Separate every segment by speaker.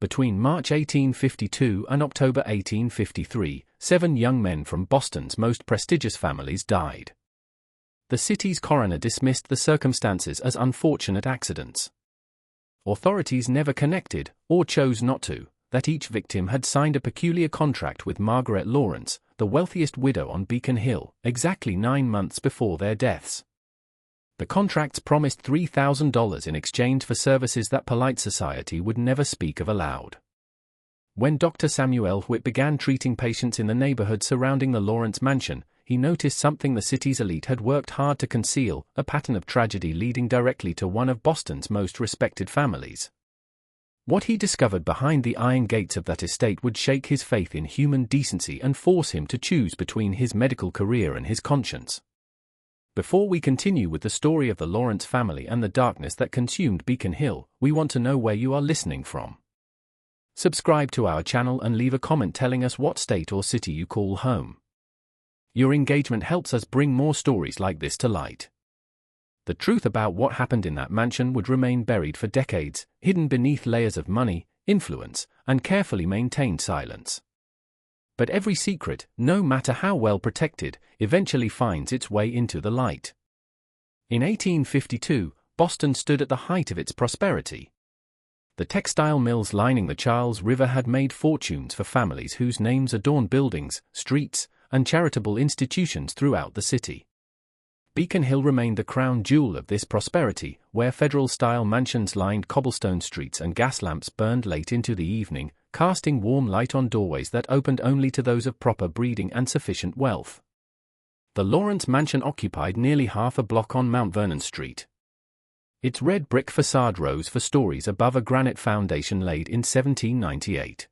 Speaker 1: Between March 1852 and October 1853, 7 young men from Boston's most prestigious families died. The city's coroner dismissed the circumstances as unfortunate accidents. Authorities never connected, or chose not to, that each victim had signed a peculiar contract with Margaret Lawrence, the wealthiest widow on Beacon Hill, exactly 9 months before their deaths. The contracts promised $3,000 in exchange for services that polite society would never speak of aloud. When Dr. Samuel Whitt began treating patients in the neighborhood surrounding the Lawrence mansion, he noticed something the city's elite had worked hard to conceal, a pattern of tragedy leading directly to one of Boston's most respected families. What he discovered behind the iron gates of that estate would shake his faith in human decency and force him to choose between his medical career and his conscience. Before we continue with the story of the Lawrence family and the darkness that consumed Beacon Hill, we want to know where you are listening from. Subscribe to our channel and leave a comment telling us what state or city you call home. Your engagement helps us bring more stories like this to light. The truth about what happened in that mansion would remain buried for decades, hidden beneath layers of money, influence, and carefully maintained silence. But every secret, no matter how well protected, eventually finds its way into the light. In 1852, Boston stood at the height of its prosperity. The textile mills lining the Charles River had made fortunes for families whose names adorn buildings, streets, and charitable institutions throughout the city. Beacon Hill remained the crown jewel of this prosperity, where federal-style mansions lined cobblestone streets and gas lamps burned late into the evening, casting warm light on doorways that opened only to those of proper breeding and sufficient wealth. The Lawrence mansion occupied nearly half a block on Mount Vernon Street. Its red brick facade rose for stories above a granite foundation laid in 1798.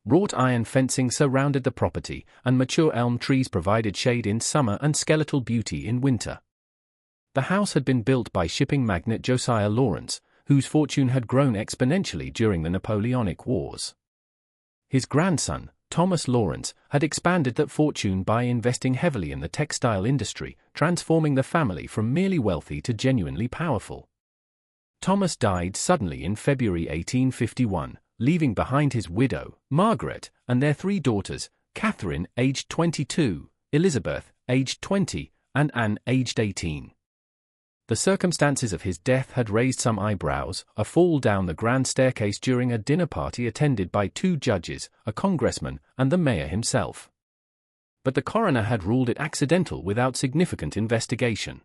Speaker 1: Wrought iron fencing surrounded the property, and mature elm trees provided shade in summer and skeletal beauty in winter. The house had been built by shipping magnate Josiah Lawrence, whose fortune had grown exponentially during the Napoleonic Wars. His grandson, Thomas Lawrence, had expanded that fortune by investing heavily in the textile industry, transforming the family from merely wealthy to genuinely powerful. Thomas died suddenly in February 1851, leaving behind his widow, Margaret, and their 3 daughters, Catherine, aged 22, Elizabeth, aged 20, and Anne, aged 18. The circumstances of his death had raised some eyebrows: a fall down the grand staircase during a dinner party attended by 2 judges, a congressman, and the mayor himself. But the coroner had ruled it accidental without significant investigation.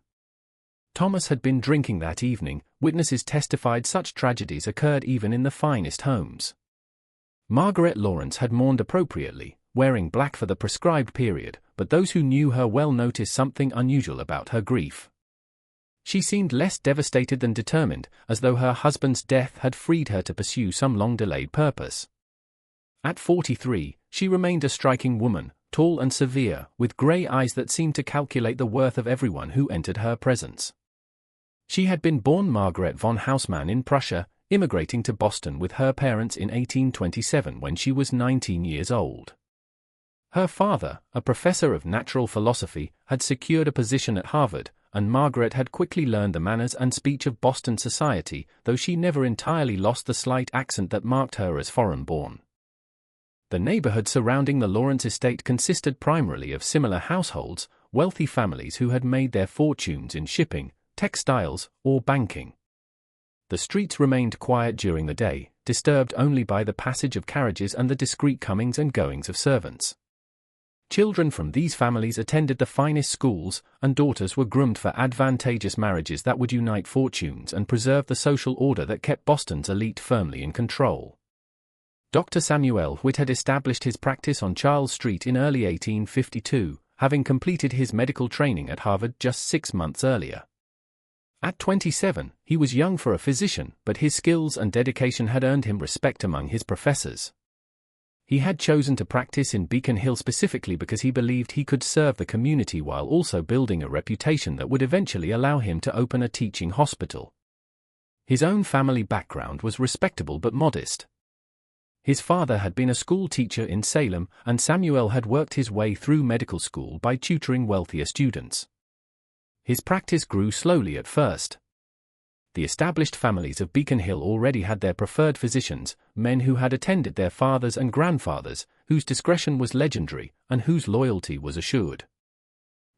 Speaker 1: Thomas had been drinking that evening. Witnesses testified such tragedies occurred even in the finest homes. Margaret Lawrence had mourned appropriately, wearing black for the prescribed period, but those who knew her well noticed something unusual about her grief. She seemed less devastated than determined, as though her husband's death had freed her to pursue some long-delayed purpose. At 43, she remained a striking woman, tall and severe, with grey eyes that seemed to calculate the worth of everyone who entered her presence. She had been born Margaret von Haussmann in Prussia, immigrating to Boston with her parents in 1827 when she was 19 years old. Her father, a professor of natural philosophy, had secured a position at Harvard, and Margaret had quickly learned the manners and speech of Boston society, though she never entirely lost the slight accent that marked her as foreign-born. The neighborhood surrounding the Lawrence estate consisted primarily of similar households, wealthy families who had made their fortunes in shipping, textiles, or banking. The streets remained quiet during the day, disturbed only by the passage of carriages and the discreet comings and goings of servants. Children from these families attended the finest schools, and daughters were groomed for advantageous marriages that would unite fortunes and preserve the social order that kept Boston's elite firmly in control. Dr. Samuel Whitt had established his practice on Charles Street in early 1852, having completed his medical training at Harvard just 6 months earlier. At 27, he was young for a physician, but his skills and dedication had earned him respect among his professors. He had chosen to practice in Beacon Hill specifically because he believed he could serve the community while also building a reputation that would eventually allow him to open a teaching hospital. His own family background was respectable but modest. His father had been a school teacher in Salem, and Samuel had worked his way through medical school by tutoring wealthier students. His practice grew slowly at first. The established families of Beacon Hill already had their preferred physicians, men who had attended their fathers and grandfathers, whose discretion was legendary, and whose loyalty was assured.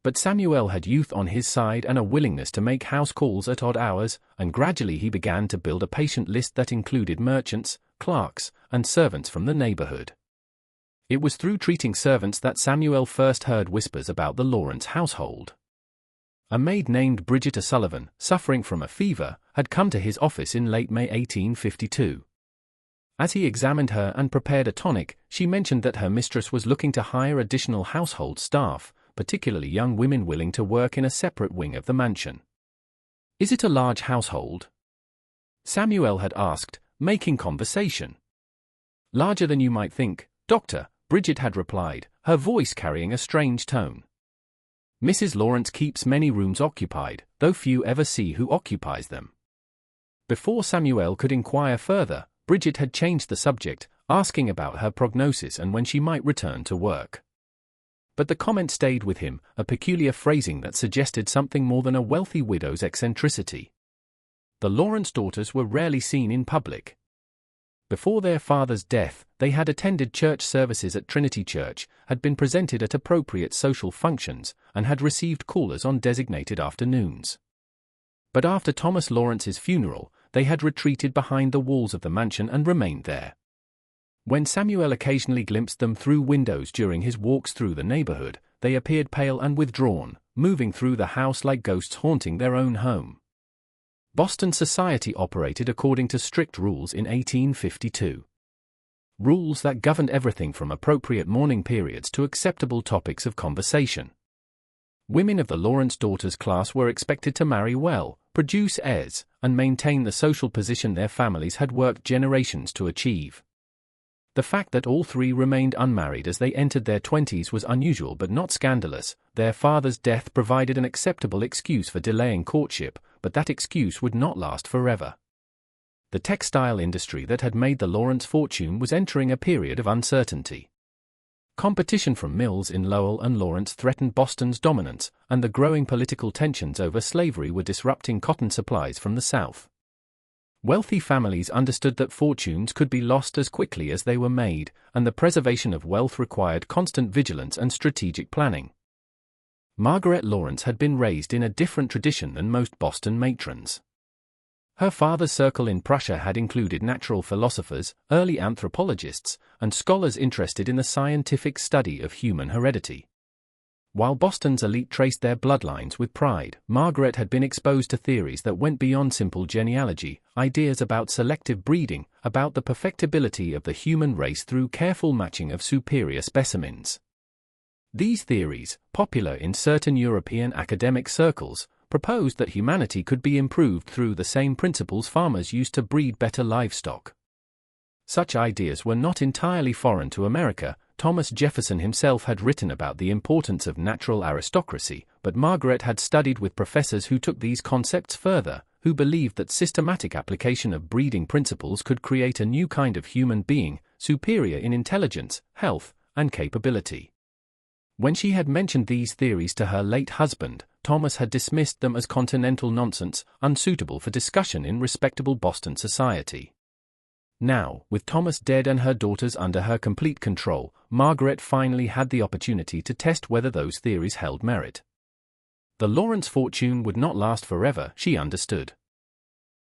Speaker 1: But Samuel had youth on his side and a willingness to make house calls at odd hours, and gradually he began to build a patient list that included merchants, clerks, and servants from the neighborhood. It was through treating servants that Samuel first heard whispers about the Lawrence household. A maid named Bridget O'Sullivan, suffering from a fever, had come to his office in late May 1852. As he examined her and prepared a tonic, she mentioned that her mistress was looking to hire additional household staff, particularly young women willing to work in a separate wing of the mansion. "Is it a large household?" Samuel had asked, making conversation. "Larger than you might think, Doctor," Bridget had replied, her voice carrying a strange tone. "Mrs. Lawrence keeps many rooms occupied, though few ever see who occupies them." Before Samuel could inquire further, Bridget had changed the subject, asking about her prognosis and when she might return to work. But the comment stayed with him, a peculiar phrasing that suggested something more than a wealthy widow's eccentricity. The Lawrence daughters were rarely seen in public. Before their father's death, they had attended church services at Trinity Church, had been presented at appropriate social functions, and had received callers on designated afternoons. But after Thomas Lawrence's funeral, they had retreated behind the walls of the mansion and remained there. When Samuel occasionally glimpsed them through windows during his walks through the neighborhood, they appeared pale and withdrawn, moving through the house like ghosts haunting their own home. Boston society operated according to strict rules in 1852. Rules that governed everything from appropriate mourning periods to acceptable topics of conversation. Women of the Lawrence daughters class were expected to marry well, produce heirs, and maintain the social position their families had worked generations to achieve. The fact that all three remained unmarried as they entered their 20s was unusual but not scandalous. Their father's death provided an acceptable excuse for delaying courtship, but that excuse would not last forever. The textile industry that had made the Lawrence fortune was entering a period of uncertainty. Competition from mills in Lowell and Lawrence threatened Boston's dominance, and the growing political tensions over slavery were disrupting cotton supplies from the South. Wealthy families understood that fortunes could be lost as quickly as they were made, and the preservation of wealth required constant vigilance and strategic planning. Margaret Lawrence had been raised in a different tradition than most Boston matrons. Her father's circle in Prussia had included natural philosophers, early anthropologists, and scholars interested in the scientific study of human heredity. While Boston's elite traced their bloodlines with pride, Margaret had been exposed to theories that went beyond simple genealogy, ideas about selective breeding, about the perfectibility of the human race through careful matching of superior specimens. These theories, popular in certain European academic circles, proposed that humanity could be improved through the same principles farmers used to breed better livestock. Such ideas were not entirely foreign to America. Thomas Jefferson himself had written about the importance of natural aristocracy, but Margaret had studied with professors who took these concepts further, who believed that systematic application of breeding principles could create a new kind of human being, superior in intelligence, health, and capability. When she had mentioned these theories to her late husband, Thomas had dismissed them as continental nonsense, unsuitable for discussion in respectable Boston society. Now, with Thomas dead and her daughters under her complete control, Margaret finally had the opportunity to test whether those theories held merit. The Lawrence fortune would not last forever, she understood.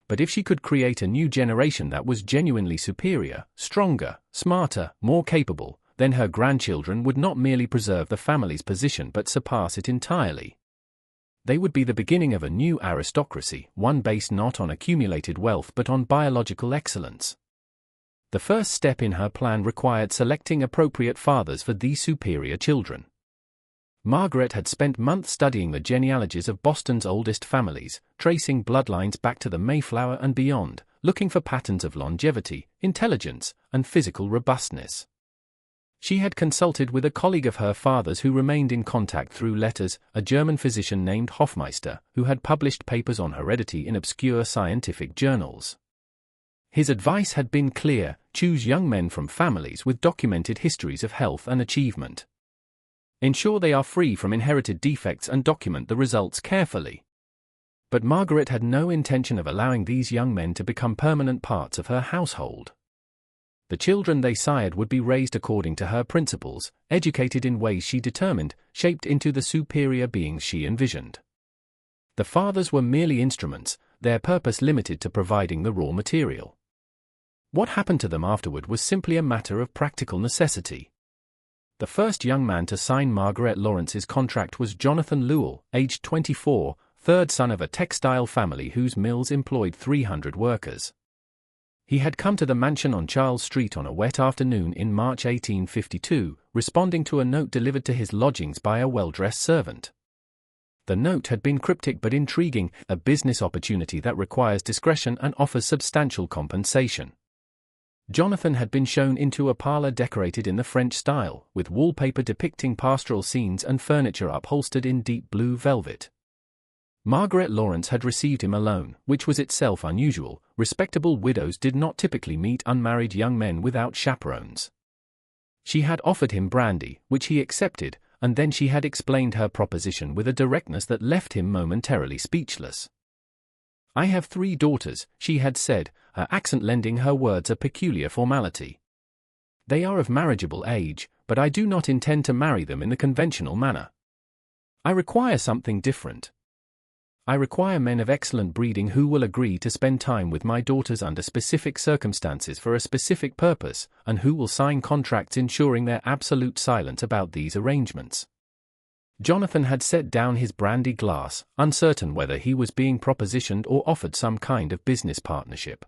Speaker 1: But if she could create a new generation that was genuinely superior, stronger, smarter, more capable, then her grandchildren would not merely preserve the family's position but surpass it entirely. They would be the beginning of a new aristocracy, one based not on accumulated wealth but on biological excellence. The first step in her plan required selecting appropriate fathers for these superior children. Margaret had spent months studying the genealogies of Boston's oldest families, tracing bloodlines back to the Mayflower and beyond, looking for patterns of longevity, intelligence, and physical robustness. She had consulted with a colleague of her father's who remained in contact through letters, a German physician named Hofmeister, who had published papers on heredity in obscure scientific journals. His advice had been clear: choose young men from families with documented histories of health and achievement. Ensure they are free from inherited defects and document the results carefully. But Margaret had no intention of allowing these young men to become permanent parts of her household. The children they sired would be raised according to her principles, educated in ways she determined, shaped into the superior beings she envisioned. The fathers were merely instruments, their purpose limited to providing the raw material. What happened to them afterward was simply a matter of practical necessity. The first young man to sign Margaret Lawrence's contract was Jonathan Lewell, aged 24, third son of a textile family whose mills employed 300 workers. He had come to the mansion on Charles Street on a wet afternoon in March 1852, responding to a note delivered to his lodgings by a well-dressed servant. The note had been cryptic but intriguing, a business opportunity that requires discretion and offers substantial compensation. Jonathan had been shown into a parlor decorated in the French style, with wallpaper depicting pastoral scenes and furniture upholstered in deep blue velvet. Margaret Lawrence had received him alone, which was itself unusual. Respectable widows did not typically meet unmarried young men without chaperones. She had offered him brandy, which he accepted, and then she had explained her proposition with a directness that left him momentarily speechless. "I have 3 daughters," she had said, her accent lending her words a peculiar formality. "They are of marriageable age, but I do not intend to marry them in the conventional manner. I require something different. I require men of excellent breeding who will agree to spend time with my daughters under specific circumstances for a specific purpose, and who will sign contracts ensuring their absolute silence about these arrangements." Jonathan had set down his brandy glass, uncertain whether he was being propositioned or offered some kind of business partnership.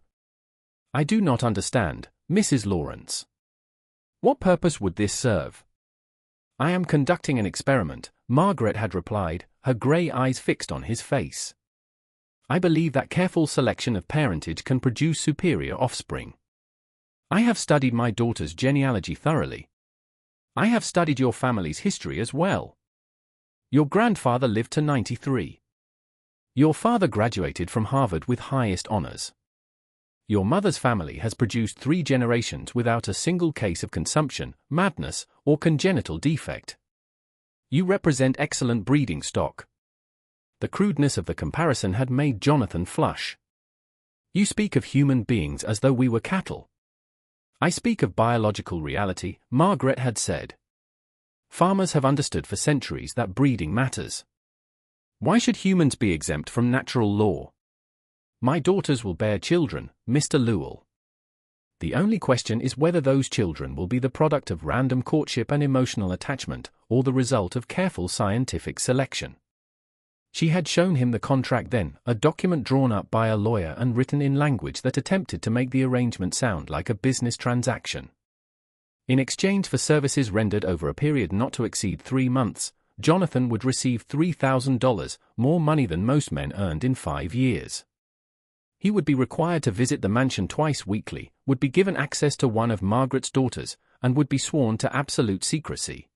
Speaker 1: "I do not understand, Mrs. Lawrence. What purpose would this serve?" "I am conducting an experiment," Margaret had replied, her grey eyes fixed on his face. "I believe that careful selection of parentage can produce superior offspring. I have studied my daughter's genealogy thoroughly. I have studied your family's history as well. Your grandfather lived to 93. Your father graduated from Harvard with highest honors. Your mother's family has produced 3 generations without a single case of consumption, madness, or congenital defect. You represent excellent breeding stock." The crudeness of the comparison had made Jonathan flush. "You speak of human beings as though we were cattle." "I speak of biological reality," Margaret had said. "Farmers have understood for centuries that breeding matters. Why should humans be exempt from natural law? My daughters will bear children, Mr. Lewell. The only question is whether those children will be the product of random courtship and emotional attachment, or the result of careful scientific selection." She had shown him the contract then, a document drawn up by a lawyer and written in language that attempted to make the arrangement sound like a business transaction. In exchange for services rendered over a period not to exceed 3 months, Jonathan would receive $3,000, more money than most men earned in 5 years. He would be required to visit the mansion twice weekly, would be given access to one of Margaret's daughters, and would be sworn to absolute secrecy.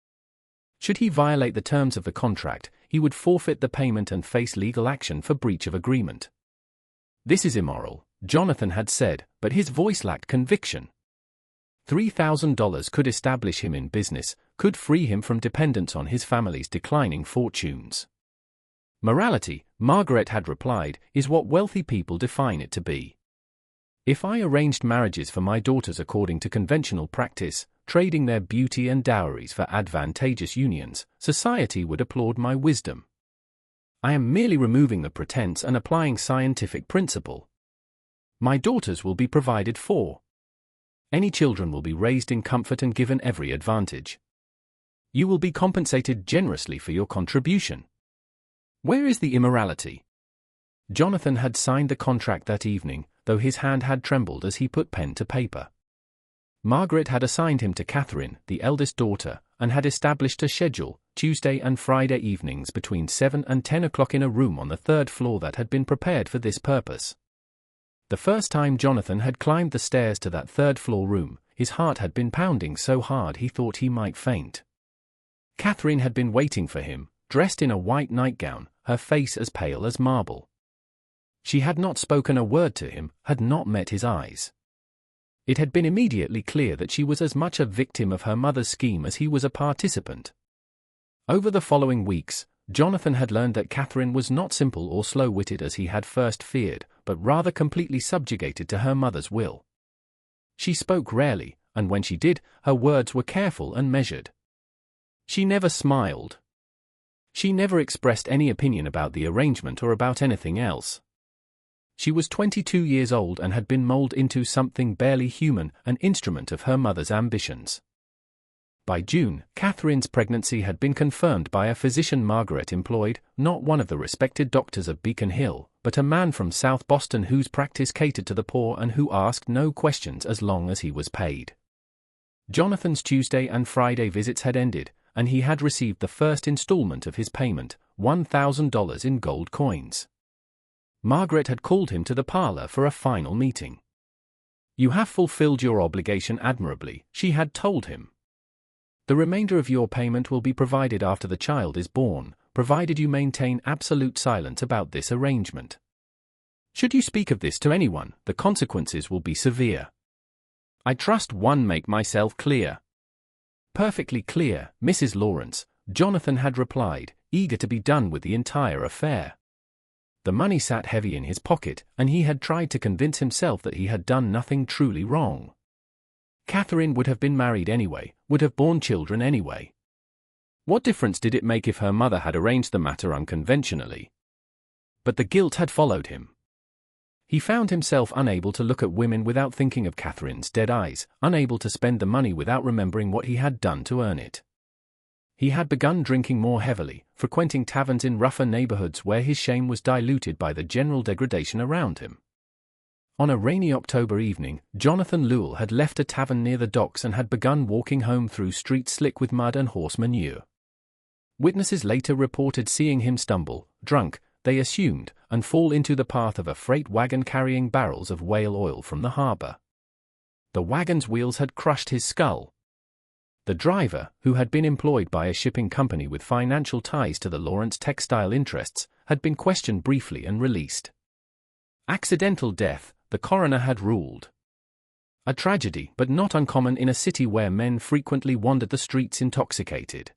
Speaker 1: Should he violate the terms of the contract, he would forfeit the payment and face legal action for breach of agreement. "This is immoral," Jonathan had said, but his voice lacked conviction. $3,000 could establish him in business, could free him from dependence on his family's declining fortunes. "Morality," Margaret had replied, "is what wealthy people define it to be. If I arranged marriages for my daughters according to conventional practice, trading their beauty and dowries for advantageous unions, society would applaud my wisdom. I am merely removing the pretense and applying scientific principle. My daughters will be provided for. Any children will be raised in comfort and given every advantage. You will be compensated generously for your contribution. Where is the immorality?" Jonathan had signed the contract that evening, though his hand had trembled as he put pen to paper. Margaret had assigned him to Catherine, the eldest daughter, and had established a schedule, Tuesday and Friday evenings between 7 and 10 o'clock in a room on the 3rd floor that had been prepared for this purpose. The first time Jonathan had climbed the stairs to that 3rd floor room, his heart had been pounding so hard he thought he might faint. Catherine had been waiting for him, dressed in a white nightgown, her face as pale as marble. She had not spoken a word to him, had not met his eyes. It had been immediately clear that she was as much a victim of her mother's scheme as he was a participant. Over the following weeks, Jonathan had learned that Catherine was not simple or slow-witted as he had first feared, but rather completely subjugated to her mother's will. She spoke rarely, and when she did, her words were careful and measured. She never smiled. She never expressed any opinion about the arrangement or about anything else. She was 22 years old and had been molded into something barely human, an instrument of her mother's ambitions. By June, Catherine's pregnancy had been confirmed by a physician Margaret employed, not one of the respected doctors of Beacon Hill, but a man from South Boston whose practice catered to the poor and who asked no questions as long as he was paid. Jonathan's Tuesday and Friday visits had ended, and he had received the first installment of his payment, $1,000 in gold coins. Margaret had called him to the parlor for a final meeting. "You have fulfilled your obligation admirably," she had told him. "The remainder of your payment will be provided after the child is born, provided you maintain absolute silence about this arrangement. Should you speak of this to anyone, the consequences will be severe. I trust one make myself clear." "Perfectly clear, Mrs. Lawrence," Jonathan had replied, eager to be done with the entire affair. The money sat heavy in his pocket, and he had tried to convince himself that he had done nothing truly wrong. Catherine would have been married anyway, would have borne children anyway. What difference did it make if her mother had arranged the matter unconventionally? But the guilt had followed him. He found himself unable to look at women without thinking of Catherine's dead eyes, unable to spend the money without remembering what he had done to earn it. He had begun drinking more heavily, frequenting taverns in rougher neighborhoods where his shame was diluted by the general degradation around him. On a rainy October evening, Jonathan Lewell had left a tavern near the docks and had begun walking home through streets slick with mud and horse manure. Witnesses later reported seeing him stumble, drunk, they assumed, and fall into the path of a freight wagon carrying barrels of whale oil from the harbor. The wagon's wheels had crushed his skull. The driver, who had been employed by a shipping company with financial ties to the Lawrence textile interests, had been questioned briefly and released. Accidental death, the coroner had ruled. A tragedy, but not uncommon in a city where men frequently wandered the streets intoxicated.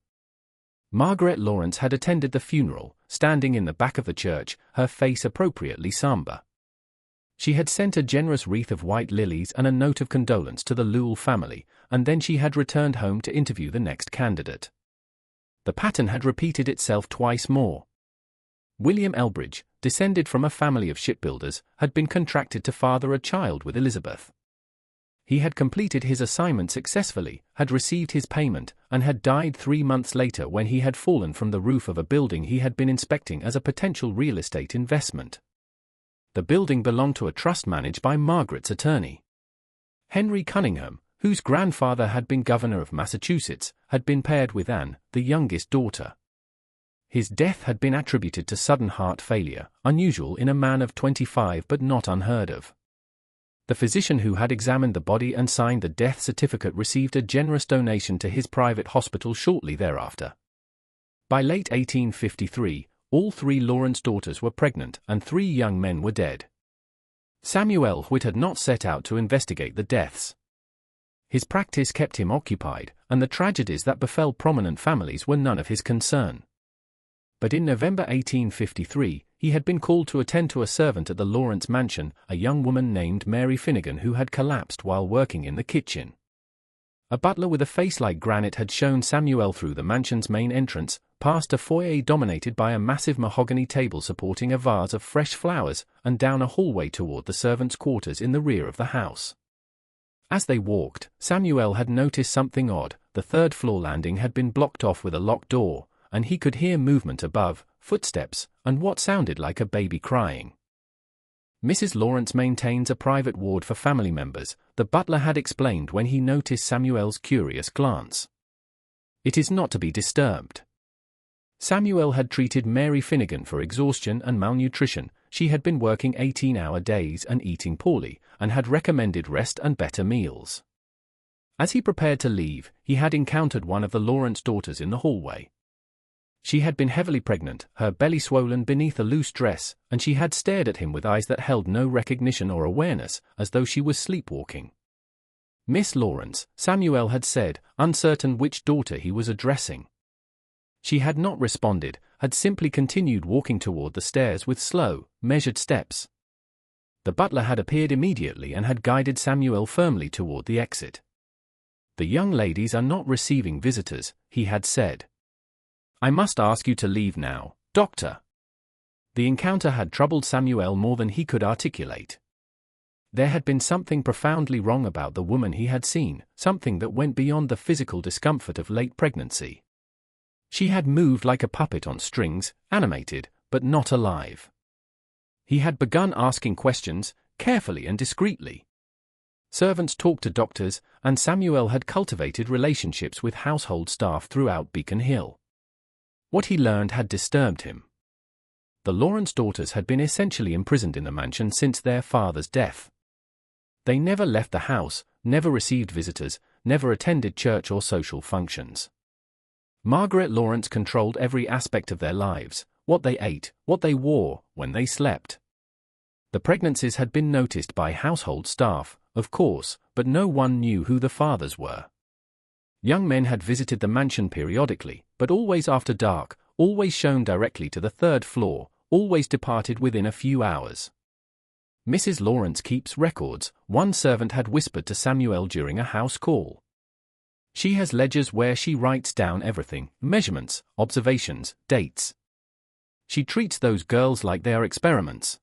Speaker 1: Margaret Lawrence had attended the funeral, standing in the back of the church, her face appropriately somber. She had sent a generous wreath of white lilies and a note of condolence to the Lewell family, and then she had returned home to interview the next candidate. The pattern had repeated itself twice more. William Elbridge, descended from a family of shipbuilders, had been contracted to father a child with Elizabeth. He had completed his assignment successfully, had received his payment, and had died 3 months later when he had fallen from the roof of a building he had been inspecting as a potential real estate investment. The building belonged to a trust managed by Margaret's attorney. Henry Cunningham, whose grandfather had been governor of Massachusetts, had been paired with Anne, the youngest daughter. His death had been attributed to sudden heart failure, unusual in a man of 25 but not unheard of. The physician who had examined the body and signed the death certificate received a generous donation to his private hospital shortly thereafter. By late 1853, all 3 Lawrence daughters were pregnant and 3 young men were dead. Samuel Whitt had not set out to investigate the deaths. His practice kept him occupied, and the tragedies that befell prominent families were none of his concern. But in November 1853, he had been called to attend to a servant at the Lawrence mansion, a young woman named Mary Finnegan who had collapsed while working in the kitchen. A butler with a face like granite had shown Samuel through the mansion's main entrance, past a foyer dominated by a massive mahogany table supporting a vase of fresh flowers, and down a hallway toward the servants' quarters in the rear of the house. As they walked, Samuel had noticed something odd. The 3rd-floor landing had been blocked off with a locked door, and he could hear movement above, footsteps, and what sounded like a baby crying. Mrs. Lawrence maintains a private ward for family members, the butler had explained when he noticed Samuel's curious glance. It is not to be disturbed. Samuel had treated Mary Finnegan for exhaustion and malnutrition. She had been working 18-hour days and eating poorly, and had recommended rest and better meals. As he prepared to leave, he had encountered one of the Lawrence daughters in the hallway. She had been heavily pregnant, her belly swollen beneath a loose dress, and she had stared at him with eyes that held no recognition or awareness, as though she was sleepwalking. "Miss Lawrence," Samuel had said, uncertain which daughter he was addressing. She had not responded, had simply continued walking toward the stairs with slow, measured steps. The butler had appeared immediately and had guided Samuel firmly toward the exit. "The young ladies are not receiving visitors," he had said. "I must ask you to leave now, Doctor." The encounter had troubled Samuel more than he could articulate. There had been something profoundly wrong about the woman he had seen, something that went beyond the physical discomfort of late pregnancy. She had moved like a puppet on strings, animated, but not alive. He had begun asking questions, carefully and discreetly. Servants talked to doctors, and Samuel had cultivated relationships with household staff throughout Beacon Hill. What he learned had disturbed him. The Lawrence daughters had been essentially imprisoned in the mansion since their father's death. They never left the house, never received visitors, never attended church or social functions. Margaret Lawrence controlled every aspect of their lives: what they ate, what they wore, when they slept. The pregnancies had been noticed by household staff, of course, but no one knew who the fathers were. Young men had visited the mansion periodically, but always after dark, always shown directly to the third floor, always departed within a few hours. "Mrs. Lawrence keeps records," one servant had whispered to Samuel during a house call. "She has ledgers where she writes down everything: measurements, observations, dates. She treats those girls like they are experiments."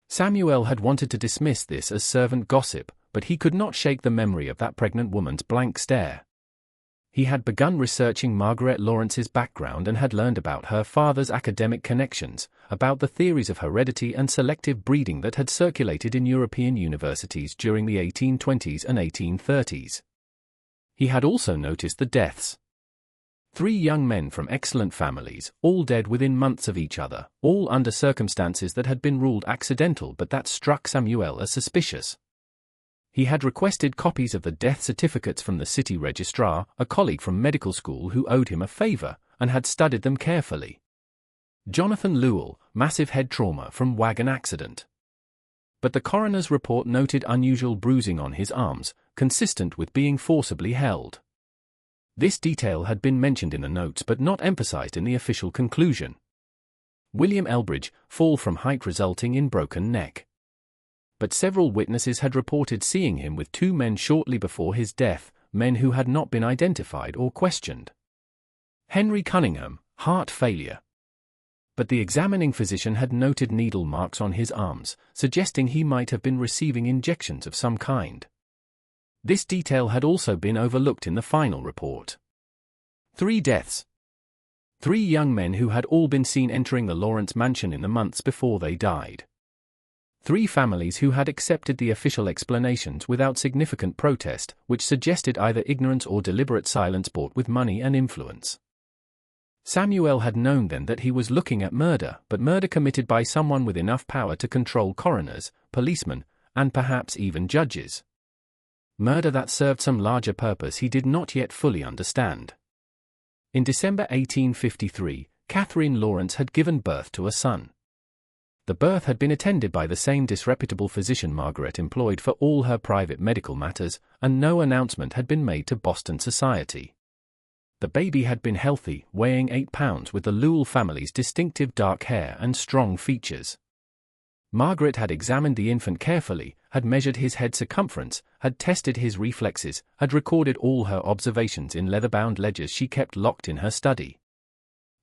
Speaker 1: Samuel had wanted to dismiss this as servant gossip, but he could not shake the memory of that pregnant woman's blank stare. He had begun researching Margaret Lawrence's background and had learned about her father's academic connections, about the theories of heredity and selective breeding that had circulated in European universities during the 1820s and 1830s. He had also noticed the deaths. 3 young men from excellent families, all dead within months of each other, all under circumstances that had been ruled accidental but that struck Samuel as suspicious. He had requested copies of the death certificates from the city registrar, a colleague from medical school who owed him a favor, and had studied them carefully. Jonathan Lewell, massive head trauma from wagon accident. But the coroner's report noted unusual bruising on his arms, consistent with being forcibly held. This detail had been mentioned in the notes but not emphasized in the official conclusion. William Elbridge, fall from height resulting in broken neck. But several witnesses had reported seeing him with 2 men shortly before his death, men who had not been identified or questioned. Henry Cunningham, heart failure. But the examining physician had noted needle marks on his arms, suggesting he might have been receiving injections of some kind. This detail had also been overlooked in the final report. 3 deaths. 3 young men who had all been seen entering the Lawrence mansion in the months before they died. 3 families who had accepted the official explanations without significant protest, which suggested either ignorance or deliberate silence bought with money and influence. Samuel had known then that he was looking at murder, but murder committed by someone with enough power to control coroners, policemen, and perhaps even judges. Murder that served some larger purpose he did not yet fully understand. In December 1853, Catherine Lawrence had given birth to a son. The birth had been attended by the same disreputable physician Margaret employed for all her private medical matters, and no announcement had been made to Boston society. The baby had been healthy, weighing 8 pounds with the Lewell family's distinctive dark hair and strong features. Margaret had examined the infant carefully, had measured his head circumference, had tested his reflexes, had recorded all her observations in leather-bound ledgers she kept locked in her study.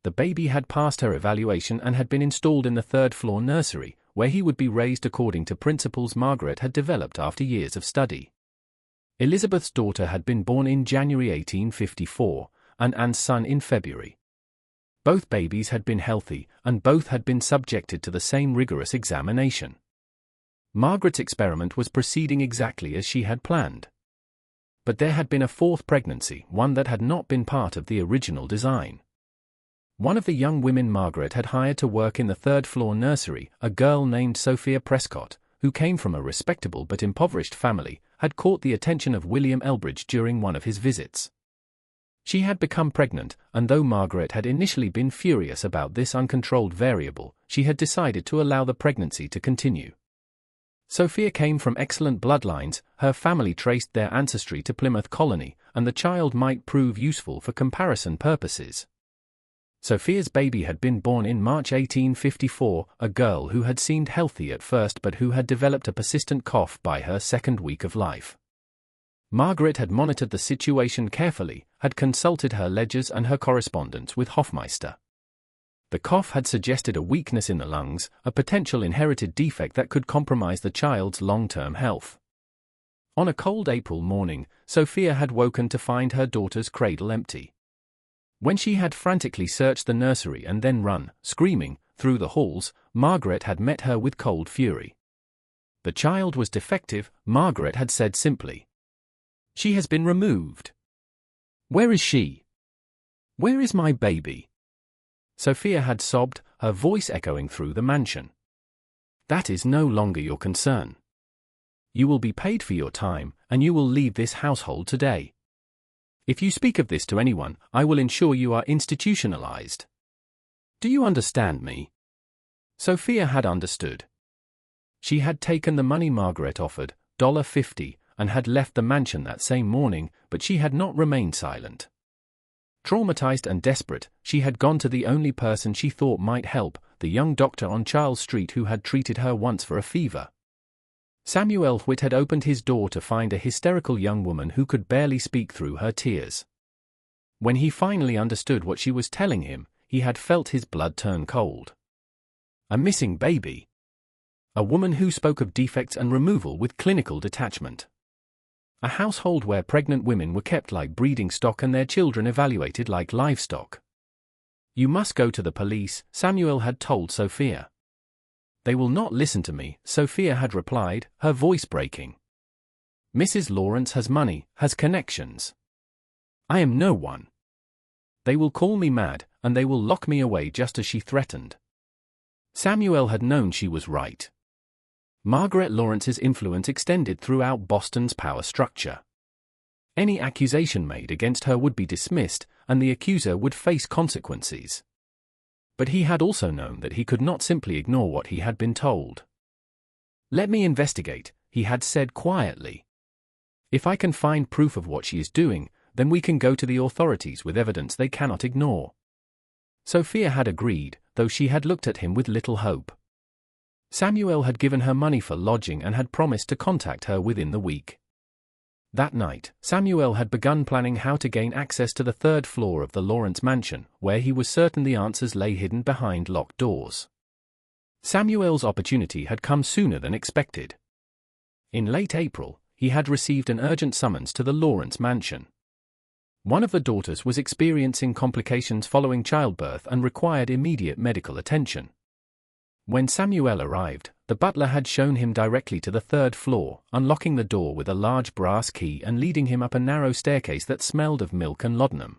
Speaker 1: The baby had passed her evaluation and had been installed in the 3rd-floor nursery, where he would be raised according to principles Margaret had developed after years of study. Elizabeth's daughter had been born in January 1854, and Anne's son in February. Both babies had been healthy, and both had been subjected to the same rigorous examination. Margaret's experiment was proceeding exactly as she had planned. But there had been a 4th pregnancy, one that had not been part of the original design. One of the young women Margaret had hired to work in the 3rd-floor nursery, a girl named Sophia Prescott, who came from a respectable but impoverished family, had caught the attention of William Elbridge during one of his visits. She had become pregnant, and though Margaret had initially been furious about this uncontrolled variable, she had decided to allow the pregnancy to continue. Sophia came from excellent bloodlines, her family traced their ancestry to Plymouth Colony, and the child might prove useful for comparison purposes. Sophia's baby had been born in March 1854, a girl who had seemed healthy at first but who had developed a persistent cough by her second week of life. Margaret had monitored the situation carefully, had consulted her ledgers and her correspondence with Hofmeister. The cough had suggested a weakness in the lungs, a potential inherited defect that could compromise the child's long-term health. On a cold April morning, Sophia had woken to find her daughter's cradle empty. When she had frantically searched the nursery and then run, screaming, through the halls, Margaret had met her with cold fury. The child was defective, Margaret had said simply. She has been removed. Where is she? Where is my baby? Sophia had sobbed, her voice echoing through the mansion. That is no longer your concern. You will be paid for your time, and you will leave this household today. If you speak of this to anyone, I will ensure you are institutionalized. Do you understand me? Sophia had understood. She had taken the money Margaret offered, $50, and had left the mansion that same morning, but she had not remained silent. Traumatized and desperate, she had gone to the only person she thought might help, the young doctor on Charles Street who had treated her once for a fever. Samuel Whitt had opened his door to find a hysterical young woman who could barely speak through her tears. When he finally understood what she was telling him, he had felt his blood turn cold. A missing baby. A woman who spoke of defects and removal with clinical detachment. A household where pregnant women were kept like breeding stock and their children evaluated like livestock. You must go to the police, Samuel had told Sophia. They will not listen to me, Sophia had replied, her voice breaking. Mrs. Lawrence has money, has connections. I am no one. They will call me mad, and they will lock me away just as she threatened. Samuel had known she was right. Margaret Lawrence's influence extended throughout Boston's power structure. Any accusation made against her would be dismissed, and the accuser would face consequences. But he had also known that he could not simply ignore what he had been told. Let me investigate, he had said quietly. If I can find proof of what she is doing, then we can go to the authorities with evidence they cannot ignore. Sophia had agreed, though she had looked at him with little hope. Samuel had given her money for lodging and had promised to contact her within the week. That night, Samuel had begun planning how to gain access to the third floor of the Lawrence mansion, where he was certain the answers lay hidden behind locked doors. Samuel's opportunity had come sooner than expected. In late April, he had received an urgent summons to the Lawrence mansion. One of the daughters was experiencing complications following childbirth and required immediate medical attention. When Samuel arrived, the butler had shown him directly to the third floor, unlocking the door with a large brass key and leading him up a narrow staircase that smelled of milk and laudanum.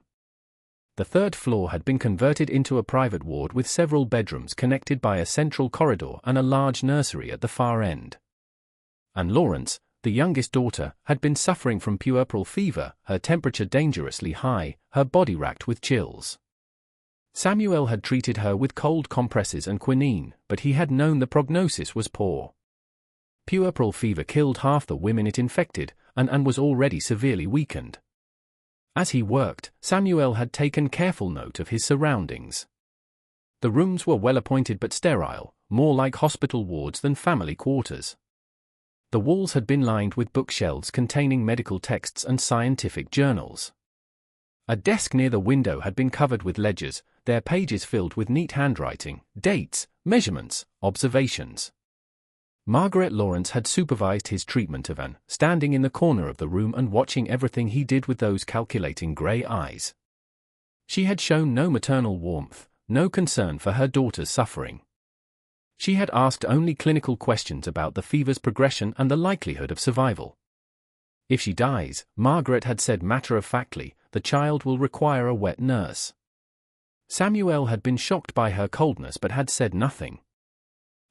Speaker 1: The third floor had been converted into a private ward with several bedrooms connected by a central corridor and a large nursery at the far end. And Lawrence, the youngest daughter, had been suffering from puerperal fever, her temperature dangerously high, her body racked with chills. Samuel had treated her with cold compresses and quinine, but he had known the prognosis was poor. Puerperal fever killed half the women it infected, and was already severely weakened. As he worked, Samuel had taken careful note of his surroundings. The rooms were well appointed but sterile, more like hospital wards than family quarters. The walls had been lined with bookshelves containing medical texts and scientific journals. A desk near the window had been covered with ledgers, their pages filled with neat handwriting, dates, measurements, observations. Margaret Lawrence had supervised his treatment of Anne, standing in the corner of the room and watching everything he did with those calculating grey eyes. She had shown no maternal warmth, no concern for her daughter's suffering. She had asked only clinical questions about the fever's progression and the likelihood of survival. If she dies, Margaret had said matter-of-factly, the child will require a wet nurse. Samuel had been shocked by her coldness but had said nothing.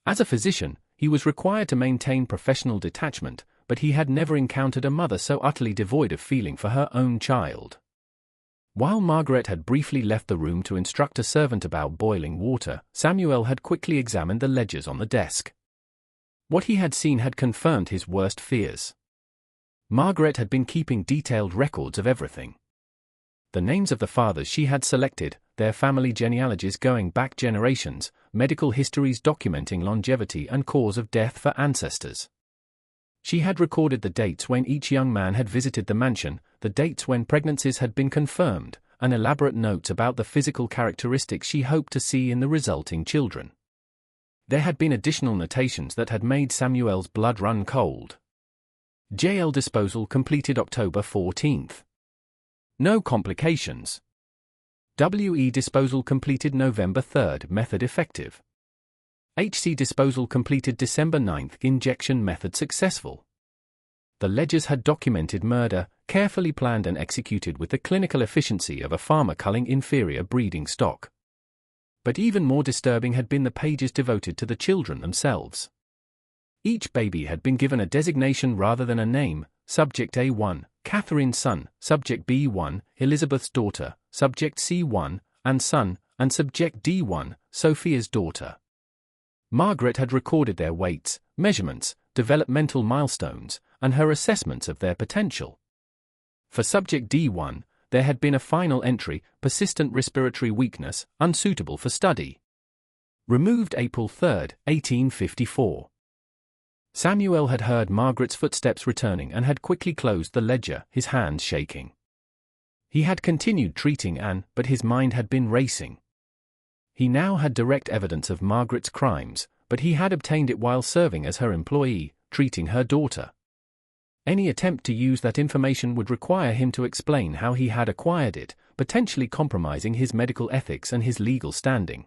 Speaker 1: As a physician, he was required to maintain professional detachment, but he had never encountered a mother so utterly devoid of feeling for her own child. While Margaret had briefly left the room to instruct a servant about boiling water, Samuel had quickly examined the ledgers on the desk. What he had seen had confirmed his worst fears. Margaret had been keeping detailed records of everything. The names of the fathers she had selected, their family genealogies going back generations, medical histories documenting longevity and cause of death for ancestors. She had recorded the dates when each young man had visited the mansion, the dates when pregnancies had been confirmed, and elaborate notes about the physical characteristics she hoped to see in the resulting children. There had been additional notations that had made Samuel's blood run cold. JL disposal completed October 14th. No complications. WE disposal completed November 3rd, method effective. HC disposal completed December 9th, injection method successful. The ledgers had documented murder, carefully planned and executed with the clinical efficiency of a farmer culling inferior breeding stock. But even more disturbing had been the pages devoted to the children themselves. Each baby had been given a designation rather than a name: Subject A1, Catherine's son; Subject B1, Elizabeth's daughter; Subject C1, and son; and Subject D1, Sophia's daughter. Margaret had recorded their weights, measurements, developmental milestones, and her assessments of their potential. For Subject D1, there had been a final entry: persistent respiratory weakness, unsuitable for study. Removed April 3, 1854. Samuel had heard Margaret's footsteps returning and had quickly closed the ledger, his hands shaking. He had continued treating Anne, but his mind had been racing. He now had direct evidence of Margaret's crimes, but he had obtained it while serving as her employee, treating her daughter. Any attempt to use that information would require him to explain how he had acquired it, potentially compromising his medical ethics and his legal standing.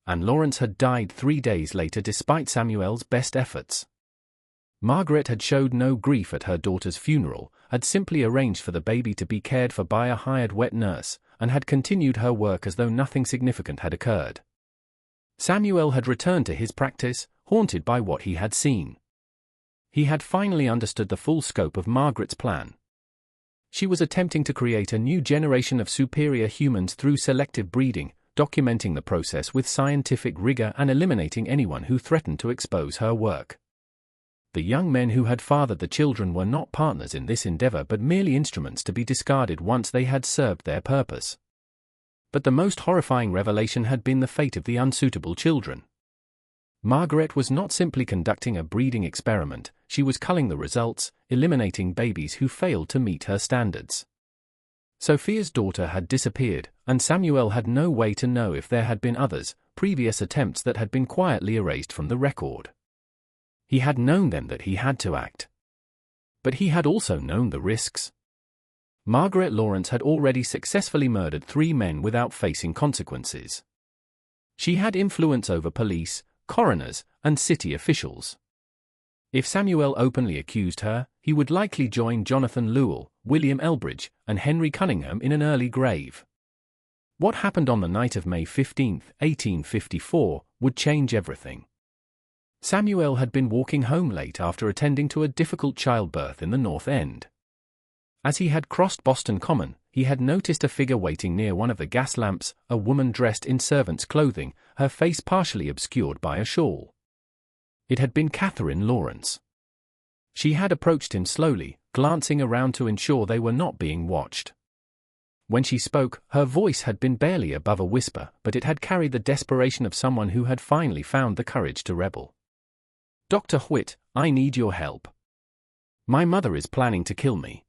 Speaker 1: And Lawrence had died 3 days later despite Samuel's best efforts. Margaret had showed no grief at her daughter's funeral, had simply arranged for the baby to be cared for by a hired wet nurse, and had continued her work as though nothing significant had occurred. Samuel had returned to his practice, haunted by what he had seen. He had finally understood the full scope of Margaret's plan. She was attempting to create a new generation of superior humans through selective breeding, documenting the process with scientific rigor and eliminating anyone who threatened to expose her work. The young men who had fathered the children were not partners in this endeavor but merely instruments to be discarded once they had served their purpose. But the most horrifying revelation had been the fate of the unsuitable children. Margaret was not simply conducting a breeding experiment, she was culling the results, eliminating babies who failed to meet her standards. Sophia's daughter had disappeared, and Samuel had no way to know if there had been others, previous attempts that had been quietly erased from the record. He had known then that he had to act. But he had also known the risks. Margaret Lawrence had already successfully murdered 3 men without facing consequences. She had influence over police, coroners, and city officials. If Samuel openly accused her, he would likely join Jonathan Lewell, William Elbridge, and Henry Cunningham in an early grave. What happened on the night of May 15, 1854, would change everything. Samuel had been walking home late after attending to a difficult childbirth in the North End. As he had crossed Boston Common, he had noticed a figure waiting near one of the gas lamps, a woman dressed in servant's clothing, her face partially obscured by a shawl. It had been Catherine Lawrence. She had approached him slowly, glancing around to ensure they were not being watched. When she spoke, her voice had been barely above a whisper, but it had carried the desperation of someone who had finally found the courage to rebel. "Dr. Whit, I need your help. My mother is planning to kill me."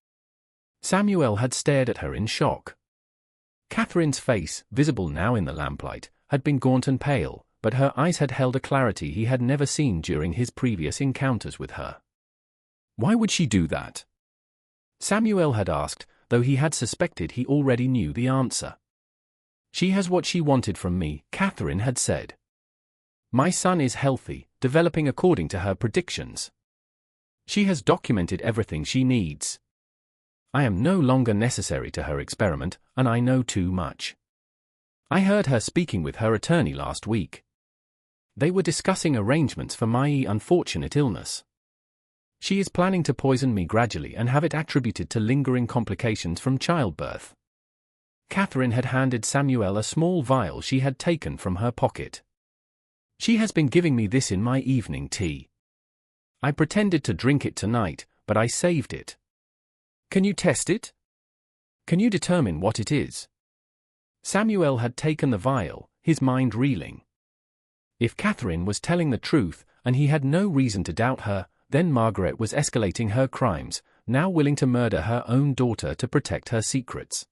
Speaker 1: Samuel had stared at her in shock. Catherine's face, visible now in the lamplight, had been gaunt and pale, but her eyes had held a clarity he had never seen during his previous encounters with her. "Why would she do that?" Samuel had asked, though he had suspected he already knew the answer. "She has what she wanted from me," Catherine had said. "My son is healthy, developing according to her predictions. She has documented everything she needs. I am no longer necessary to her experiment, and I know too much. I heard her speaking with her attorney last week. They were discussing arrangements for my unfortunate illness. She is planning to poison me gradually and have it attributed to lingering complications from childbirth." Catherine had handed Samuel a small vial she had taken from her pocket. "She has been giving me this in my evening tea. I pretended to drink it tonight, but I saved it. Can you test it?" Can you determine what it is? Samuel had taken the vial, his mind reeling. If Catherine was telling the truth, and he had no reason to doubt her, then Margaret was escalating her crimes, now willing to murder her own daughter to protect her secrets.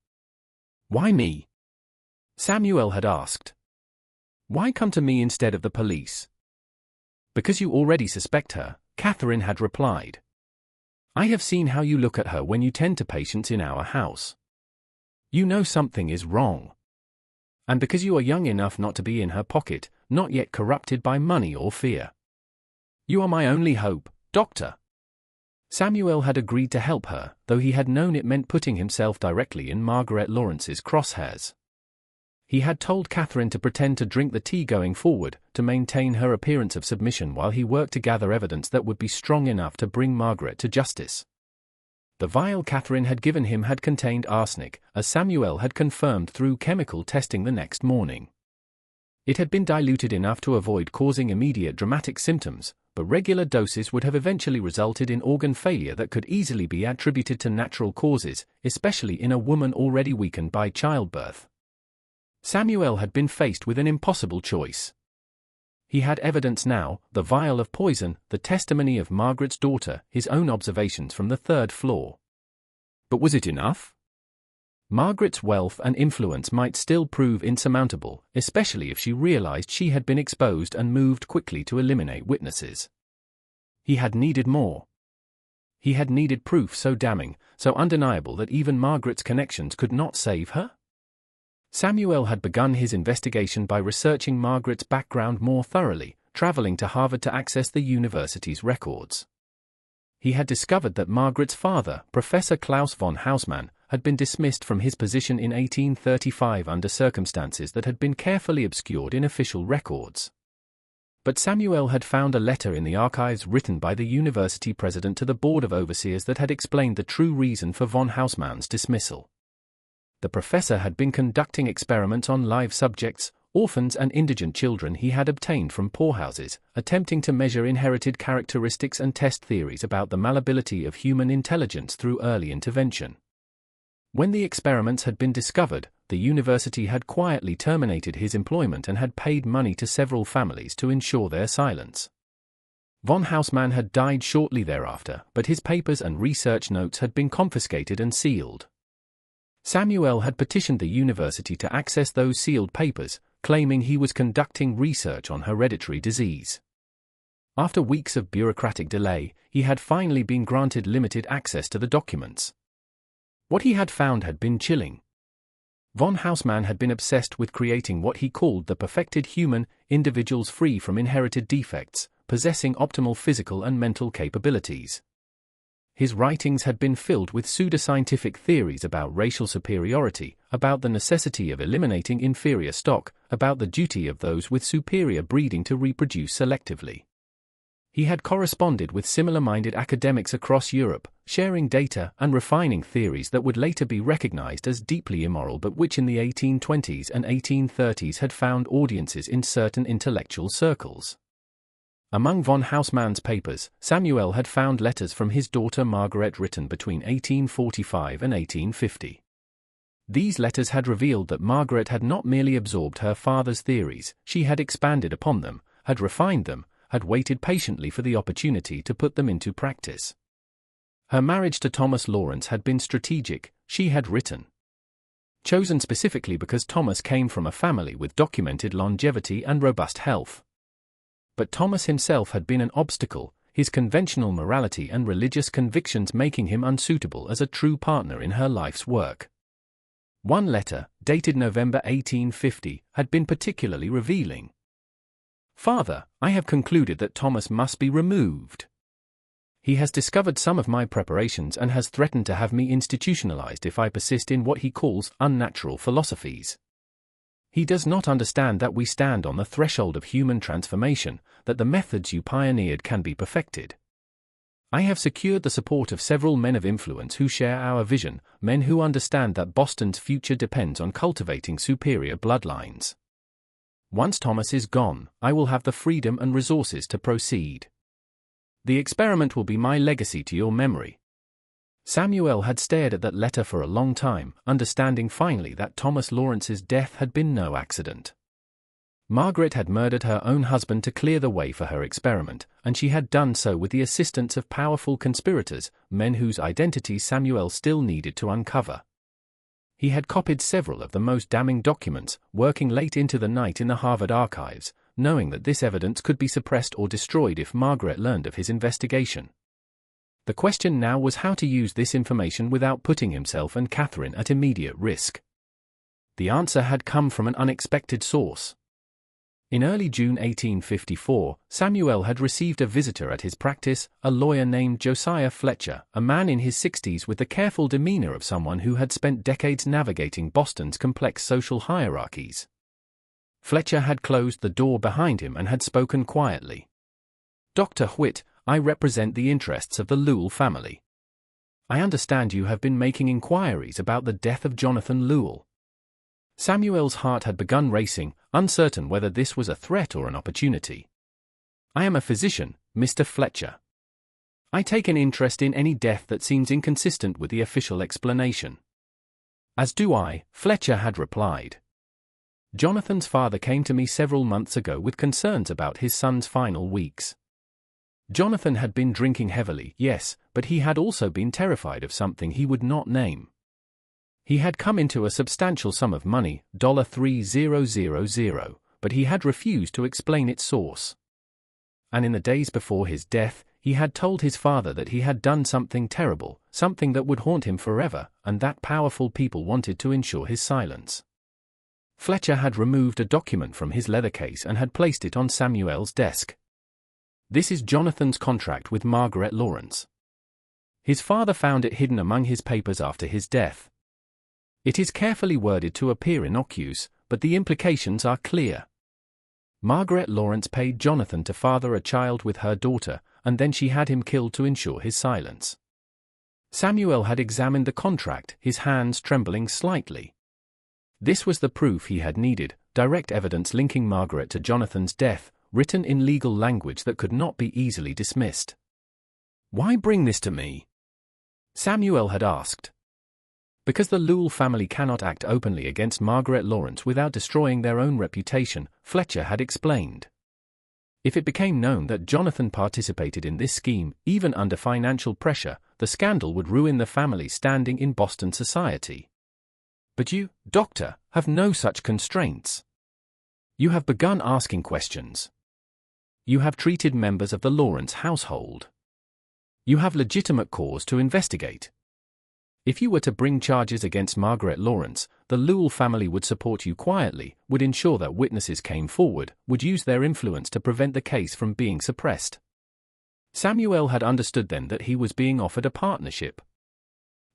Speaker 1: Why me? Samuel had asked. Why come to me instead of the police? Because you already suspect her, Catherine had replied. I have seen how you look at her when you tend to patients in our house. You know something is wrong. And because you are young enough not to be in her pocket, not yet corrupted by money or fear. You are my only hope, Doctor. Samuel had agreed to help her, though he had known it meant putting himself directly in Margaret Lawrence's crosshairs. He had told Catherine to pretend to drink the tea going forward, to maintain her appearance of submission while he worked to gather evidence that would be strong enough to bring Margaret to justice. The vial Catherine had given him had contained arsenic, as Samuel had confirmed through chemical testing the next morning. It had been diluted enough to avoid causing immediate dramatic symptoms, but regular doses would have eventually resulted in organ failure that could easily be attributed to natural causes, especially in a woman already weakened by childbirth. Samuel had been faced with an impossible choice. He had evidence now, the vial of poison, the testimony of Margaret's daughter, his own observations from the third floor. But was it enough? Margaret's wealth and influence might still prove insurmountable, especially if she realized she had been exposed and moved quickly to eliminate witnesses. He had needed more. He had needed proof so damning, so undeniable that even Margaret's connections could not save her? Samuel had begun his investigation by researching Margaret's background more thoroughly, traveling to Harvard to access the university's records. He had discovered that Margaret's father, Professor Klaus von Haussmann, had been dismissed from his position in 1835 under circumstances that had been carefully obscured in official records. But Samuel had found a letter in the archives written by the university president to the board of overseers that had explained the true reason for von Haussmann's dismissal. The professor had been conducting experiments on live subjects, orphans and indigent children he had obtained from poorhouses, attempting to measure inherited characteristics and test theories about the malleability of human intelligence through early intervention. When the experiments had been discovered, the university had quietly terminated his employment and had paid money to several families to ensure their silence. Von Haussmann had died shortly thereafter, but his papers and research notes had been confiscated and sealed. Samuel had petitioned the university to access those sealed papers, claiming he was conducting research on hereditary disease. After weeks of bureaucratic delay, he had finally been granted limited access to the documents. What he had found had been chilling. Von Haussmann had been obsessed with creating what he called the perfected human, individuals free from inherited defects, possessing optimal physical and mental capabilities. His writings had been filled with pseudoscientific theories about racial superiority, about the necessity of eliminating inferior stock, about the duty of those with superior breeding to reproduce selectively. He had corresponded with similar-minded academics across Europe, sharing data and refining theories that would later be recognized as deeply immoral but which in the 1820s and 1830s had found audiences in certain intellectual circles. Among von Haussmann's papers, Samuel had found letters from his daughter Margaret written between 1845 and 1850. These letters had revealed that Margaret had not merely absorbed her father's theories, she had expanded upon them, had refined them, had waited patiently for the opportunity to put them into practice. Her marriage to Thomas Lawrence had been strategic, she had written. Chosen specifically because Thomas came from a family with documented longevity and robust health. But Thomas himself had been an obstacle, his conventional morality and religious convictions making him unsuitable as a true partner in her life's work. One letter, dated November 1850, had been particularly revealing. "Father, I have concluded that Thomas must be removed. He has discovered some of my preparations and has threatened to have me institutionalized if I persist in what he calls unnatural philosophies. He does not understand that we stand on the threshold of human transformation, that the methods you pioneered can be perfected. I have secured the support of several men of influence who share our vision, men who understand that Boston's future depends on cultivating superior bloodlines. Once Thomas is gone, I will have the freedom and resources to proceed. The experiment will be my legacy to your memory. Samuel had stared at that letter for a long time, understanding finally that Thomas Lawrence's death had been no accident. Margaret had murdered her own husband to clear the way for her experiment, and she had done so with the assistance of powerful conspirators, men whose identities Samuel still needed to uncover. He had copied several of the most damning documents, working late into the night in the Harvard archives, knowing that this evidence could be suppressed or destroyed if Margaret learned of his investigation. The question now was how to use this information without putting himself and Catherine at immediate risk. The answer had come from an unexpected source. In early June 1854, Samuel had received a visitor at his practice, a lawyer named Josiah Fletcher, a man in his 60s with the careful demeanor of someone who had spent decades navigating Boston's complex social hierarchies. Fletcher had closed the door behind him and had spoken quietly. "Dr. Whitt, I represent the interests of the Lewell family. I understand you have been making inquiries about the death of Jonathan Lewell." Samuel's heart had begun racing, uncertain whether this was a threat or an opportunity. "I am a physician, Mr. Fletcher. I take an interest in any death that seems inconsistent with the official explanation." "As do I," Fletcher had replied. "Jonathan's father came to me several months ago with concerns about his son's final weeks. Jonathan had been drinking heavily, yes, but he had also been terrified of something he would not name. He had come into a substantial sum of money, $3,000, but he had refused to explain its source. And in the days before his death, he had told his father that he had done something terrible, something that would haunt him forever, and that powerful people wanted to ensure his silence." Fletcher had removed a document from his leather case and had placed it on Samuel's desk. "This is Jonathan's contract with Margaret Lawrence. His father found it hidden among his papers after his death. It is carefully worded to appear innocuous, but the implications are clear. Margaret Lawrence paid Jonathan to father a child with her daughter, and then she had him killed to ensure his silence." Samuel had examined the contract, his hands trembling slightly. This was the proof he had needed, direct evidence linking Margaret to Jonathan's death, written in legal language that could not be easily dismissed. "Why bring this to me?" Samuel had asked. "Because the Lewell family cannot act openly against Margaret Lawrence without destroying their own reputation," Fletcher had explained. "If it became known that Jonathan participated in this scheme, even under financial pressure, the scandal would ruin the family's standing in Boston society. But you, Doctor, have no such constraints. You have begun asking questions. You have treated members of the Lawrence household. You have legitimate cause to investigate. If you were to bring charges against Margaret Lawrence, the Lewell family would support you quietly, would ensure that witnesses came forward, would use their influence to prevent the case from being suppressed." Samuel had understood then that he was being offered a partnership.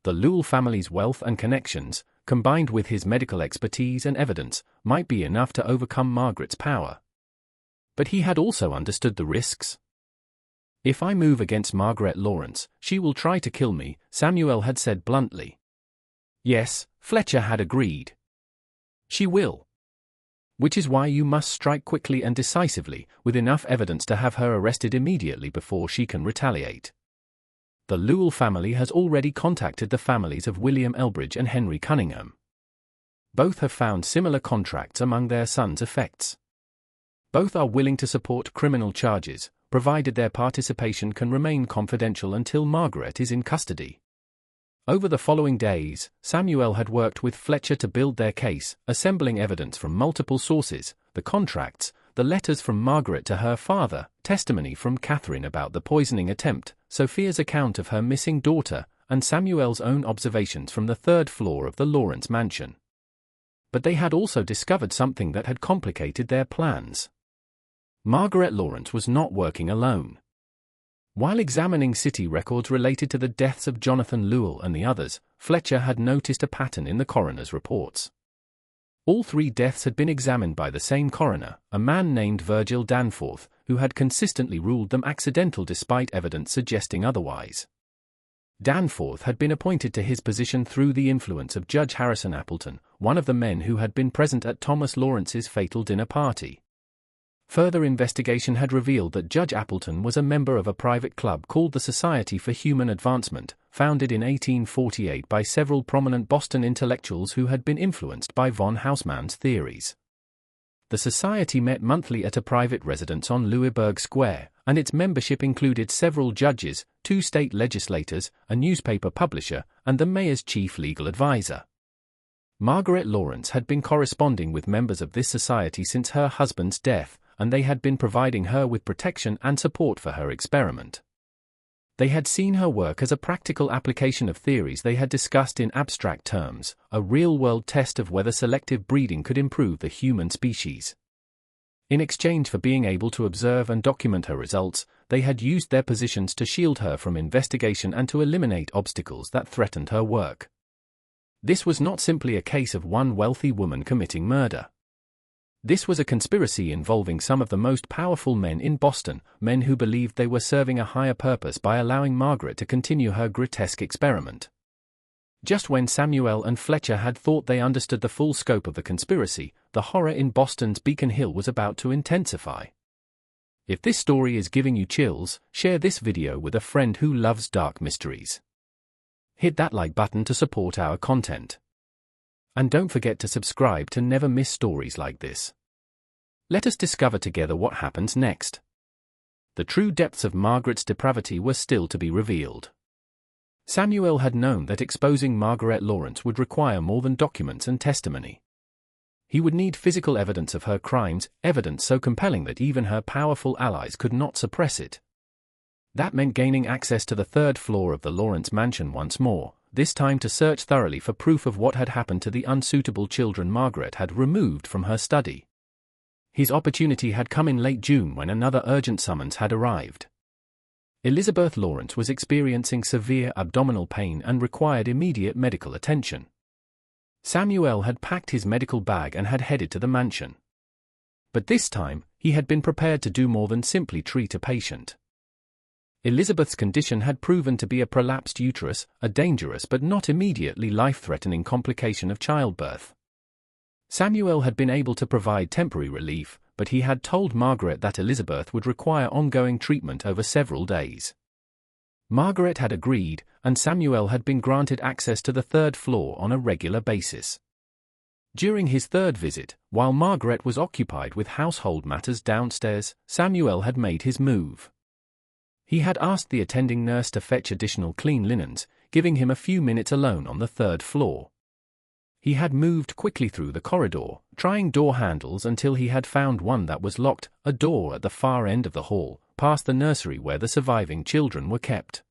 Speaker 1: The Lewell family's wealth and connections, combined with his medical expertise and evidence, might be enough to overcome Margaret's power. But he had also understood the risks. "If I move against Margaret Lawrence, she will try to kill me," Samuel had said bluntly. "Yes," Fletcher had agreed. "She will. Which is why you must strike quickly and decisively, with enough evidence to have her arrested immediately before she can retaliate. The Lewell family has already contacted the families of William Elbridge and Henry Cunningham. Both have found similar contracts among their sons' effects. Both are willing to support criminal charges, provided their participation can remain confidential until Margaret is in custody." Over the following days, Samuel had worked with Fletcher to build their case, assembling evidence from multiple sources, the contracts, the letters from Margaret to her father, testimony from Catherine about the poisoning attempt, Sophia's account of her missing daughter, and Samuel's own observations from the third floor of the Lawrence mansion. But they had also discovered something that had complicated their plans. Margaret Lawrence was not working alone. While examining city records related to the deaths of Jonathan Lewell and the others, Fletcher had noticed a pattern in the coroner's reports. All three deaths had been examined by the same coroner, a man named Virgil Danforth, who had consistently ruled them accidental despite evidence suggesting otherwise. Danforth had been appointed to his position through the influence of Judge Harrison Appleton, one of the men who had been present at Thomas Lawrence's fatal dinner party. Further investigation had revealed that Judge Appleton was a member of a private club called the Society for Human Advancement, founded in 1848 by several prominent Boston intellectuals who had been influenced by von Hausmann's theories. The society met monthly at a private residence on Louisburg Square, and its membership included several judges, 2 state legislators, a newspaper publisher, and the mayor's chief legal advisor. Margaret Lawrence had been corresponding with members of this society since her husband's death, and they had been providing her with protection and support for her experiment. They had seen her work as a practical application of theories they had discussed in abstract terms, a real-world test of whether selective breeding could improve the human species. In exchange for being able to observe and document her results, they had used their positions to shield her from investigation and to eliminate obstacles that threatened her work. This was not simply a case of one wealthy woman committing murder. This was a conspiracy involving some of the most powerful men in Boston, men who believed they were serving a higher purpose by allowing Margaret to continue her grotesque experiment. Just when Samuel and Fletcher had thought they understood the full scope of the conspiracy, the horror in Boston's Beacon Hill was about to intensify. If this story is giving you chills, share this video with a friend who loves dark mysteries. Hit that like button to support our content. And don't forget to subscribe to never miss stories like this. Let us discover together what happens next. The true depths of Margaret's depravity were still to be revealed. Samuel had known that exposing Margaret Lawrence would require more than documents and testimony. He would need physical evidence of her crimes, evidence so compelling that even her powerful allies could not suppress it. That meant gaining access to the 3rd floor of the Lawrence mansion once more, this time to search thoroughly for proof of what had happened to the unsuitable children Margaret had removed from her study. His opportunity had come in late June when another urgent summons had arrived. Elizabeth Lawrence was experiencing severe abdominal pain and required immediate medical attention. Samuel had packed his medical bag and had headed to the mansion. But this time, he had been prepared to do more than simply treat a patient. Elizabeth's condition had proven to be a prolapsed uterus, a dangerous but not immediately life-threatening complication of childbirth. Samuel had been able to provide temporary relief, but he had told Margaret that Elizabeth would require ongoing treatment over several days. Margaret had agreed, and Samuel had been granted access to the 3rd floor on a regular basis. During his 3rd visit, while Margaret was occupied with household matters downstairs, Samuel had made his move. He had asked the attending nurse to fetch additional clean linens, giving him a few minutes alone on the 3rd floor. He had moved quickly through the corridor, trying door handles until he had found one that was locked, a door at the far end of the hall, past the nursery where the surviving children were kept.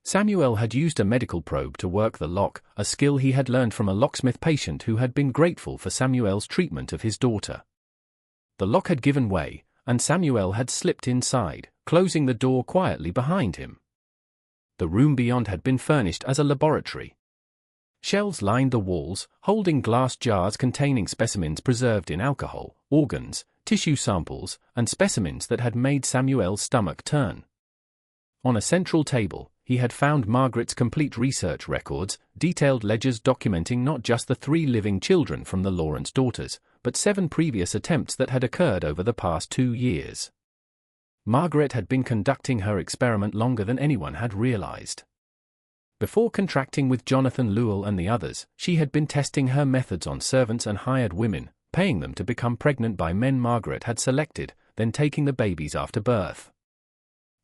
Speaker 1: Samuel had used a medical probe to work the lock, a skill he had learned from a locksmith patient who had been grateful for Samuel's treatment of his daughter. The lock had given way, and Samuel had slipped inside, closing the door quietly behind him. The room beyond had been furnished as a laboratory. Shelves lined the walls, holding glass jars containing specimens preserved in alcohol, organs, tissue samples, and specimens that had made Samuel's stomach turn. On a central table, he had found Margaret's complete research records, detailed ledgers documenting not just the 3 living children from the Lawrence daughters, but 7 previous attempts that had occurred over the past 2 years. Margaret had been conducting her experiment longer than anyone had realized. Before contracting with Jonathan Lewell and the others, she had been testing her methods on servants and hired women, paying them to become pregnant by men Margaret had selected, then taking the babies after birth.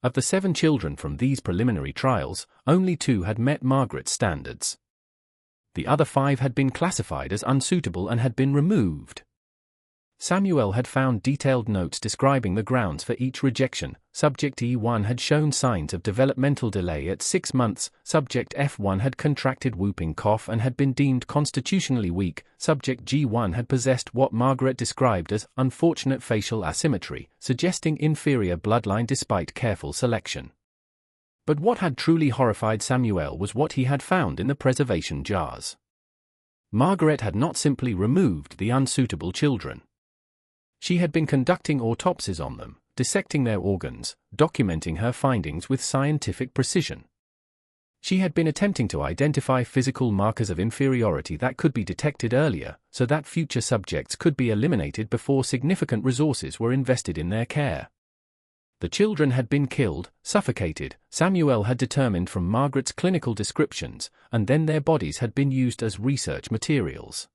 Speaker 1: Of the 7 children from these preliminary trials, only 2 had met Margaret's standards. The other 5 had been classified as unsuitable and had been removed. Samuel had found detailed notes describing the grounds for each rejection. Subject E1 had shown signs of developmental delay at 6 months, Subject F1 had contracted whooping cough and had been deemed constitutionally weak, Subject G1 had possessed what Margaret described as unfortunate facial asymmetry, suggesting inferior bloodline despite careful selection. But what had truly horrified Samuel was what he had found in the preservation jars. Margaret had not simply removed the unsuitable children. She had been conducting autopsies on them, dissecting their organs, documenting her findings with scientific precision. She had been attempting to identify physical markers of inferiority that could be detected earlier, so that future subjects could be eliminated before significant resources were invested in their care. The children had been killed, suffocated, Samuel had determined from Margaret's clinical descriptions, and then their bodies had been used as research materials.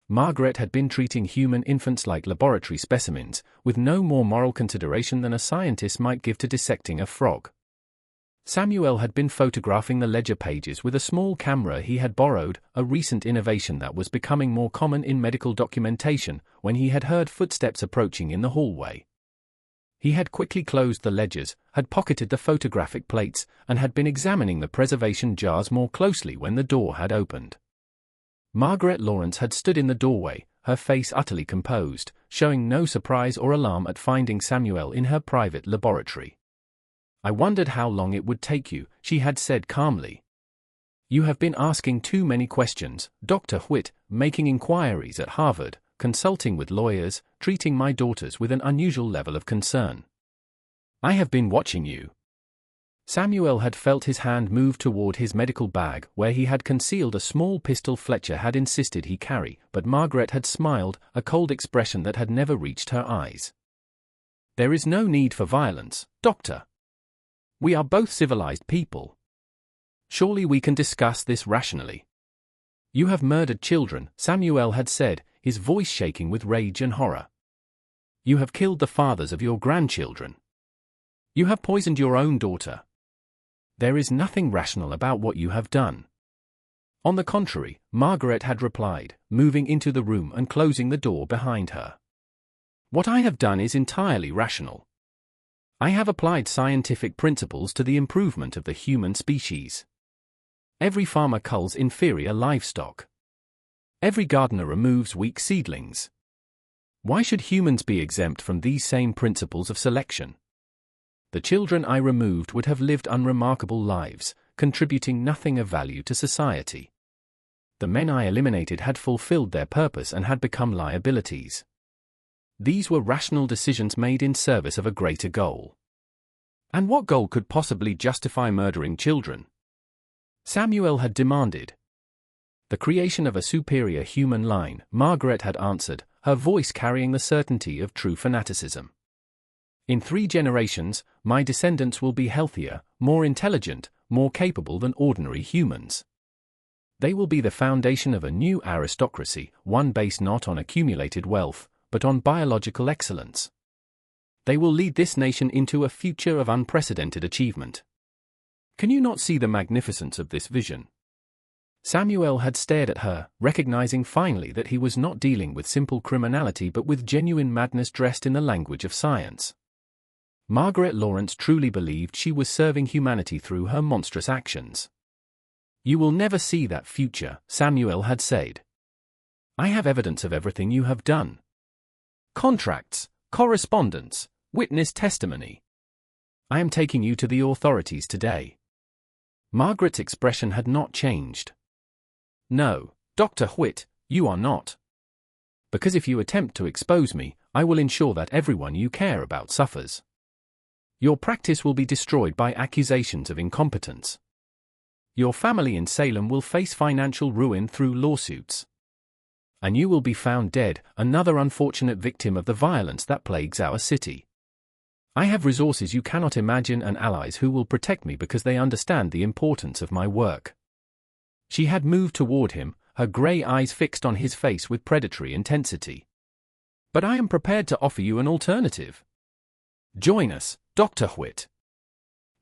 Speaker 1: Margaret had been treating human infants like laboratory specimens, with no more moral consideration than a scientist might give to dissecting a frog. Samuel had been photographing the ledger pages with a small camera he had borrowed, a recent innovation that was becoming more common in medical documentation, when he had heard footsteps approaching in the hallway. He had quickly closed the ledgers, had pocketed the photographic plates, and had been examining the preservation jars more closely when the door had opened. Margaret Lawrence had stood in the doorway, her face utterly composed, showing no surprise or alarm at finding Samuel in her private laboratory. "I wondered how long it would take you," she had said calmly. "You have been asking too many questions, Dr. Whit, making inquiries at Harvard, consulting with lawyers, treating my daughters with an unusual level of concern. I have been watching you." Samuel had felt his hand move toward his medical bag, where he had concealed a small pistol Fletcher had insisted he carry, but Margaret had smiled, a cold expression that had never reached her eyes. "There is no need for violence, Doctor. We are both civilized people. Surely we can discuss this rationally." "You have murdered children," Samuel had said, his voice shaking with rage and horror. "You have killed the fathers of your grandchildren. You have poisoned your own daughter. There is nothing rational about what you have done." "On the contrary," Margaret had replied, moving into the room and closing the door behind her. "What I have done is entirely rational. I have applied scientific principles to the improvement of the human species. Every farmer culls inferior livestock. Every gardener removes weak seedlings. Why should humans be exempt from these same principles of selection? The children I removed would have lived unremarkable lives, contributing nothing of value to society. The men I eliminated had fulfilled their purpose and had become liabilities. These were rational decisions made in service of a greater goal." "And what goal could possibly justify murdering children?" Samuel had demanded. "The creation of a superior human line," Margaret had answered, her voice carrying the certainty of true fanaticism. "In 3 generations, my descendants will be healthier, more intelligent, more capable than ordinary humans. They will be the foundation of a new aristocracy, one based not on accumulated wealth, but on biological excellence. They will lead this nation into a future of unprecedented achievement. Can you not see the magnificence of this vision?" Samuel had stared at her, recognizing finally that he was not dealing with simple criminality but with genuine madness dressed in the language of science. Margaret Lawrence truly believed she was serving humanity through her monstrous actions. "You will never see that future," Samuel had said. "I have evidence of everything you have done. Contracts, correspondence, witness testimony. I am taking you to the authorities today." Margaret's expression had not changed. "No, Dr. Whit, you are not. Because if you attempt to expose me, I will ensure that everyone you care about suffers. Your practice will be destroyed by accusations of incompetence. Your family in Salem will face financial ruin through lawsuits. And you will be found dead, another unfortunate victim of the violence that plagues our city. I have resources you cannot imagine and allies who will protect me because they understand the importance of my work." She had moved toward him, her grey eyes fixed on his face with predatory intensity. "But I am prepared to offer you an alternative. Join us, Dr. Whit.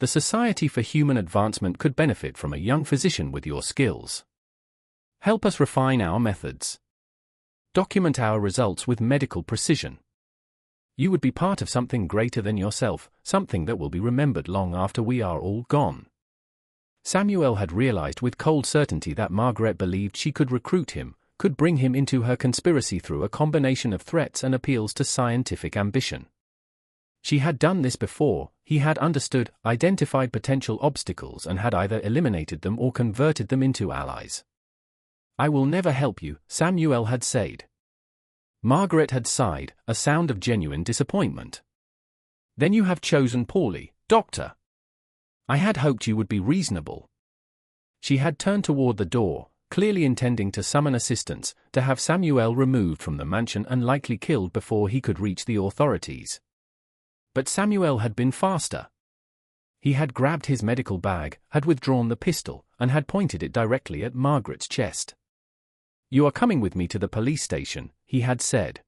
Speaker 1: The Society for Human Advancement could benefit from a young physician with your skills. Help us refine our methods. Document our results with medical precision. You would be part of something greater than yourself, something that will be remembered long after we are all gone." Samuel had realized with cold certainty that Margaret believed she could recruit him, could bring him into her conspiracy through a combination of threats and appeals to scientific ambition. She had done this before, he had understood, identified potential obstacles and had either eliminated them or converted them into allies. "I will never help you," Samuel had said. Margaret had sighed, a sound of genuine disappointment. "Then you have chosen poorly, Doctor. I had hoped you would be reasonable. She had turned toward the door, clearly intending to summon assistance, to have Samuel removed from the mansion and likely killed before he could reach the authorities. But Samuel had been faster. He had grabbed his medical bag, had withdrawn the pistol, and had pointed it directly at Margaret's chest. "You are coming with me to the police station," he had said.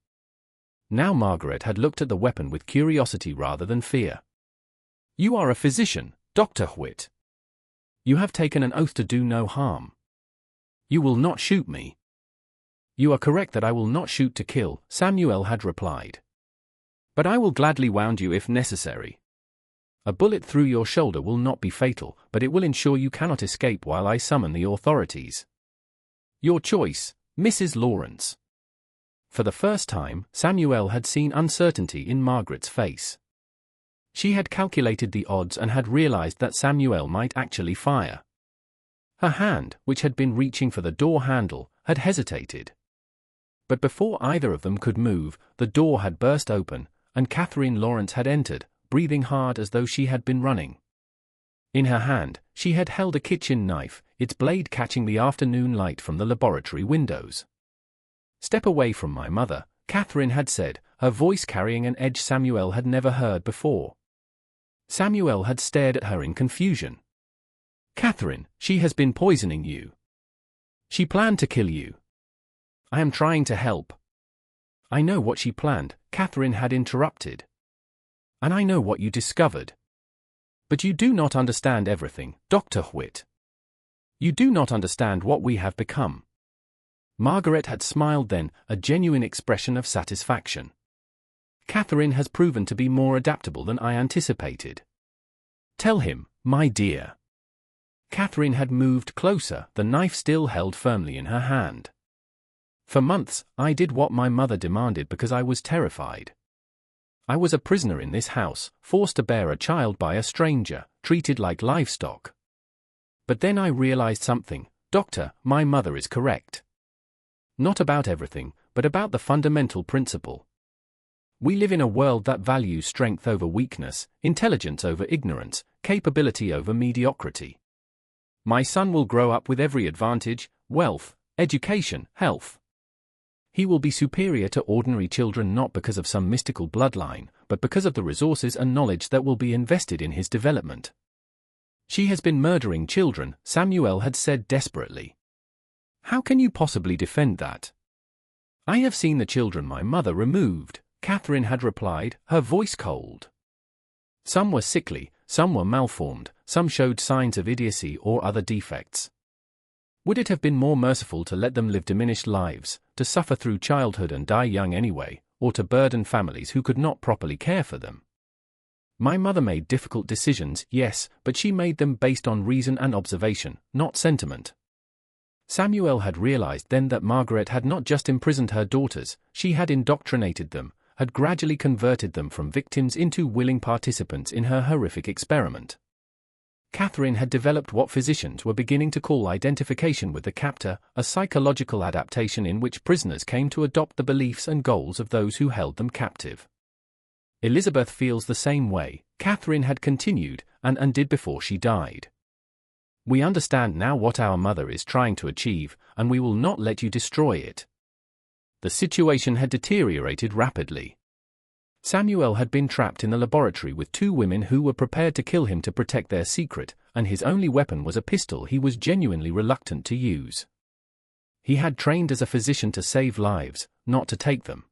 Speaker 1: Now Margaret had looked at the weapon with curiosity rather than fear. "You are a physician, Dr. Whit. You have taken an oath to do no harm. You will not shoot me." "You are correct that I will not shoot to kill," Samuel had replied. "But I will gladly wound you if necessary. A bullet through your shoulder will not be fatal, but it will ensure you cannot escape while I summon the authorities. Your choice, Mrs. Lawrence." For the first time, Samuel had seen uncertainty in Margaret's face. She had calculated the odds and had realized that Samuel might actually fire. Her hand, which had been reaching for the door handle, had hesitated. But before either of them could move, the door had burst open, and Catherine Lawrence had entered, breathing hard as though she had been running. In her hand, she had held a kitchen knife, its blade catching the afternoon light from the laboratory windows. "Step away from my mother," Catherine had said, her voice carrying an edge Samuel had never heard before. Samuel had stared at her in confusion. "Catherine, she has been poisoning you. She planned to kill you." "I am trying to help." "I know what she planned," Catherine had interrupted. "And I know what you discovered. But you do not understand everything, Dr. Whit. You do not understand what we have become." Margaret had smiled then, a genuine expression of satisfaction. "Catherine has proven to be more adaptable than I anticipated." "Tell him, my dear." Catherine had moved closer, the knife still held firmly in her hand. "For months, I did what my mother demanded because I was terrified. I was a prisoner in this house, forced to bear a child by a stranger, treated like livestock. But then I realized something. Doctor, my mother is correct. Not about everything, but about the fundamental principle. We live in a world that values strength over weakness, intelligence over ignorance, capability over mediocrity. My son will grow up with every advantage: wealth, education, health. He will be superior to ordinary children not because of some mystical bloodline, but because of the resources and knowledge that will be invested in his development." "She has been murdering children," Samuel had said desperately. "How can you possibly defend that?" "I have seen the children my mother removed," Catherine had replied, her voice cold. "Some were sickly, some were malformed, some showed signs of idiocy or other defects. Would it have been more merciful to let them live diminished lives, to suffer through childhood and die young anyway, or to burden families who could not properly care for them? My mother made difficult decisions, yes, but she made them based on reason and observation, not sentiment." Samuel had realized then that Margaret had not just imprisoned her daughters, she had indoctrinated them, had gradually converted them from victims into willing participants in her horrific experiment. Catherine had developed what physicians were beginning to call identification with the captor, a psychological adaptation in which prisoners came to adopt the beliefs and goals of those who held them captive. "Elizabeth feels the same way," Catherine had continued, and did before she died. "We understand now what our mother is trying to achieve, and we will not let you destroy it." The situation had deteriorated rapidly. Samuel had been trapped in the laboratory with two women who were prepared to kill him to protect their secret, and his only weapon was a pistol he was genuinely reluctant to use. He had trained as a physician to save lives, not to take them.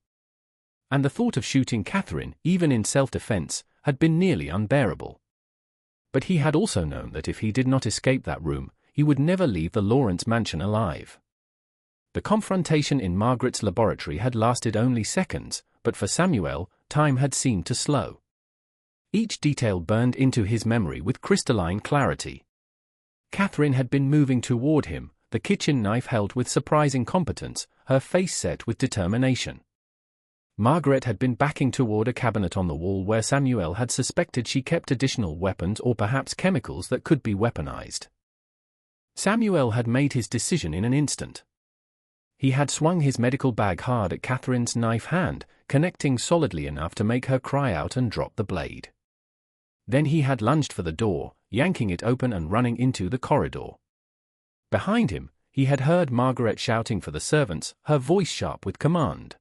Speaker 1: And the thought of shooting Catherine, even in self-defense, had been nearly unbearable. But he had also known that if he did not escape that room, he would never leave the Lawrence mansion alive. The confrontation in Margaret's laboratory had lasted only seconds, but for Samuel, time had seemed to slow. Each detail burned into his memory with crystalline clarity. Catherine had been moving toward him, the kitchen knife held with surprising competence, her face set with determination. Margaret had been backing toward a cabinet on the wall where Samuel had suspected she kept additional weapons or perhaps chemicals that could be weaponized. Samuel had made his decision in an instant. He had swung his medical bag hard at Catherine's knife hand, connecting solidly enough to make her cry out and drop the blade. Then he had lunged for the door, yanking it open and running into the corridor. Behind him, he had heard Margaret shouting for the servants, her voice sharp with command.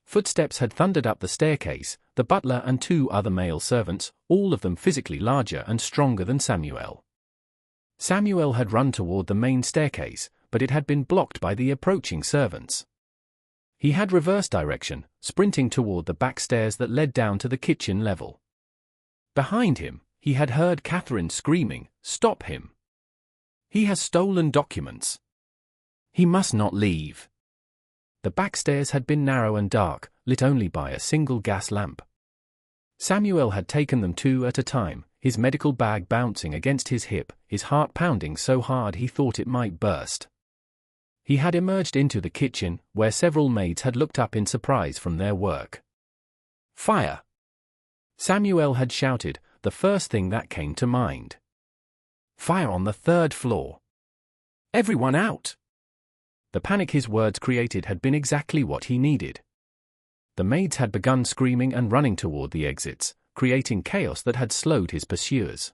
Speaker 1: Footsteps had thundered up the staircase, the butler and 2 other male servants, all of them physically larger and stronger than Samuel. Samuel had run toward the main staircase, but it had been blocked by the approaching servants. He had reversed direction, sprinting toward the back stairs that led down to the kitchen level. Behind him, he had heard Catherine screaming, "Stop him! He has stolen documents. He must not leave." The back stairs had been narrow and dark, lit only by a single gas lamp. Samuel had taken them 2 at a time, his medical bag bouncing against his hip, his heart pounding so hard he thought it might burst. He had emerged into the kitchen, where several maids had looked up in surprise from their work. "Fire!" Samuel had shouted, the first thing that came to mind. "Fire on the 3rd floor! Everyone out!" The panic his words created had been exactly what he needed. The maids had begun screaming and running toward the exits, creating chaos that had slowed his pursuers.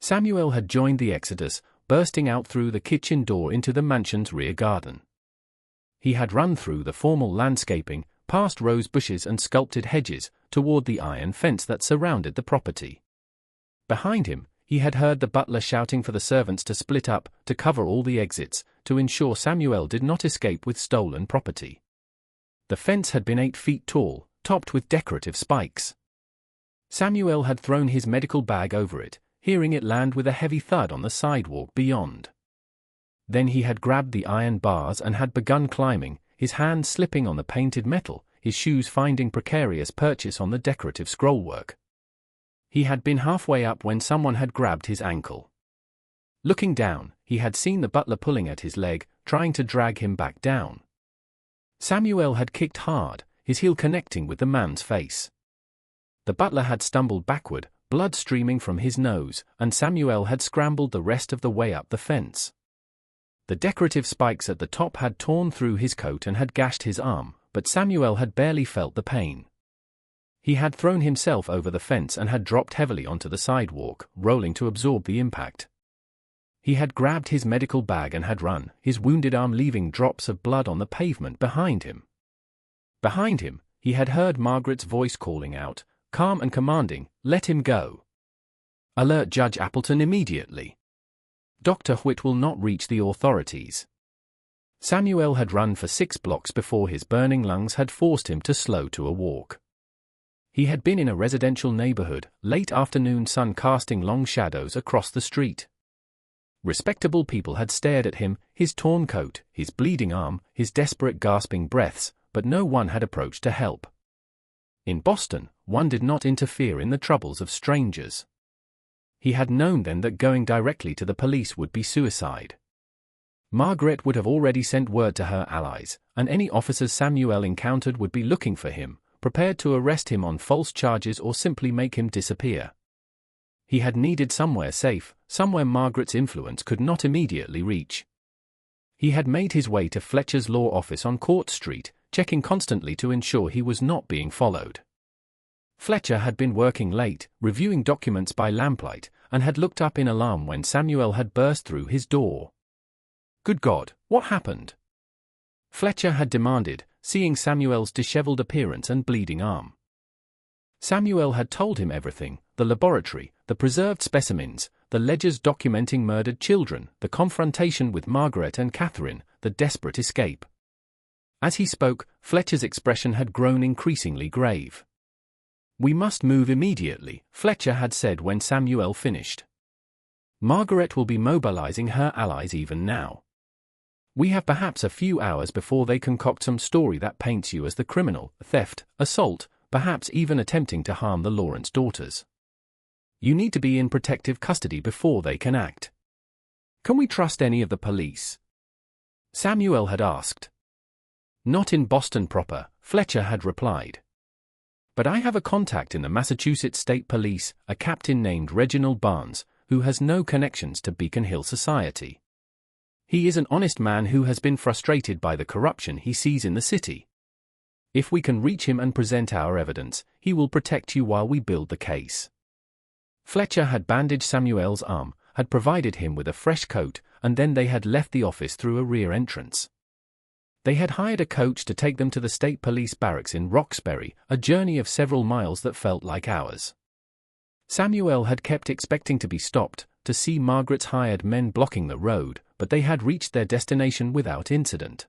Speaker 1: Samuel had joined the exodus, bursting out through the kitchen door into the mansion's rear garden. He had run through the formal landscaping, past rose bushes and sculpted hedges, toward the iron fence that surrounded the property. Behind him, he had heard the butler shouting for the servants to split up, to cover all the exits, to ensure Samuel did not escape with stolen property. The fence had been 8 feet tall, topped with decorative spikes. Samuel had thrown his medical bag over it, hearing it land with a heavy thud on the sidewalk beyond. Then he had grabbed the iron bars and had begun climbing, his hands slipping on the painted metal, his shoes finding precarious purchase on the decorative scrollwork. He had been halfway up when someone had grabbed his ankle. Looking down, he had seen the butler pulling at his leg, trying to drag him back down. Samuel had kicked hard, his heel connecting with the man's face. The butler had stumbled backward, blood streaming from his nose, and Samuel had scrambled the rest of the way up the fence. The decorative spikes at the top had torn through his coat and had gashed his arm, but Samuel had barely felt the pain. He had thrown himself over the fence and had dropped heavily onto the sidewalk, rolling to absorb the impact. He had grabbed his medical bag and had run, his wounded arm leaving drops of blood on the pavement behind him. Behind him, he had heard Margaret's voice calling out, calm and commanding, "Let him go. Alert Judge Appleton immediately. Dr. Whit will not reach the authorities." Samuel had run for 6 blocks before his burning lungs had forced him to slow to a walk. He had been in a residential neighborhood, late afternoon sun casting long shadows across the street. Respectable people had stared at him, his torn coat, his bleeding arm, his desperate gasping breaths, but no one had approached to help. In Boston, one did not interfere in the troubles of strangers. He had known then that going directly to the police would be suicide. Margaret would have already sent word to her allies, and any officers Samuel encountered would be looking for him, prepared to arrest him on false charges or simply make him disappear. He had needed somewhere safe, somewhere Margaret's influence could not immediately reach. He had made his way to Fletcher's law office on Court Street, checking constantly to ensure he was not being followed. Fletcher had been working late, reviewing documents by lamplight, and had looked up in alarm when Samuel had burst through his door. "Good God, what happened?" Fletcher had demanded, seeing Samuel's disheveled appearance and bleeding arm. Samuel had told him everything: the laboratory, the preserved specimens, the ledgers documenting murdered children, the confrontation with Margaret and Catherine, the desperate escape. As he spoke, Fletcher's expression had grown increasingly grave. "We must move immediately," Fletcher had said when Samuel finished. "Margaret will be mobilizing her allies even now. We have perhaps a few hours before they concoct some story that paints you as the criminal, theft, assault, perhaps even attempting to harm the Lawrence daughters. You need to be in protective custody before they can act." "Can we trust any of the police?" Samuel had asked. "Not in Boston proper," Fletcher had replied. "But I have a contact in the Massachusetts State Police, a captain named Reginald Barnes, who has no connections to Beacon Hill society. He is an honest man who has been frustrated by the corruption he sees in the city. If we can reach him and present our evidence, he will protect you while we build the case." Fletcher had bandaged Samuel's arm, had provided him with a fresh coat, and then they had left the office through a rear entrance. They had hired a coach to take them to the state police barracks in Roxbury, a journey of several miles that felt like hours. Samuel had kept expecting to be stopped, to see Margaret's hired men blocking the road, but they had reached their destination without incident.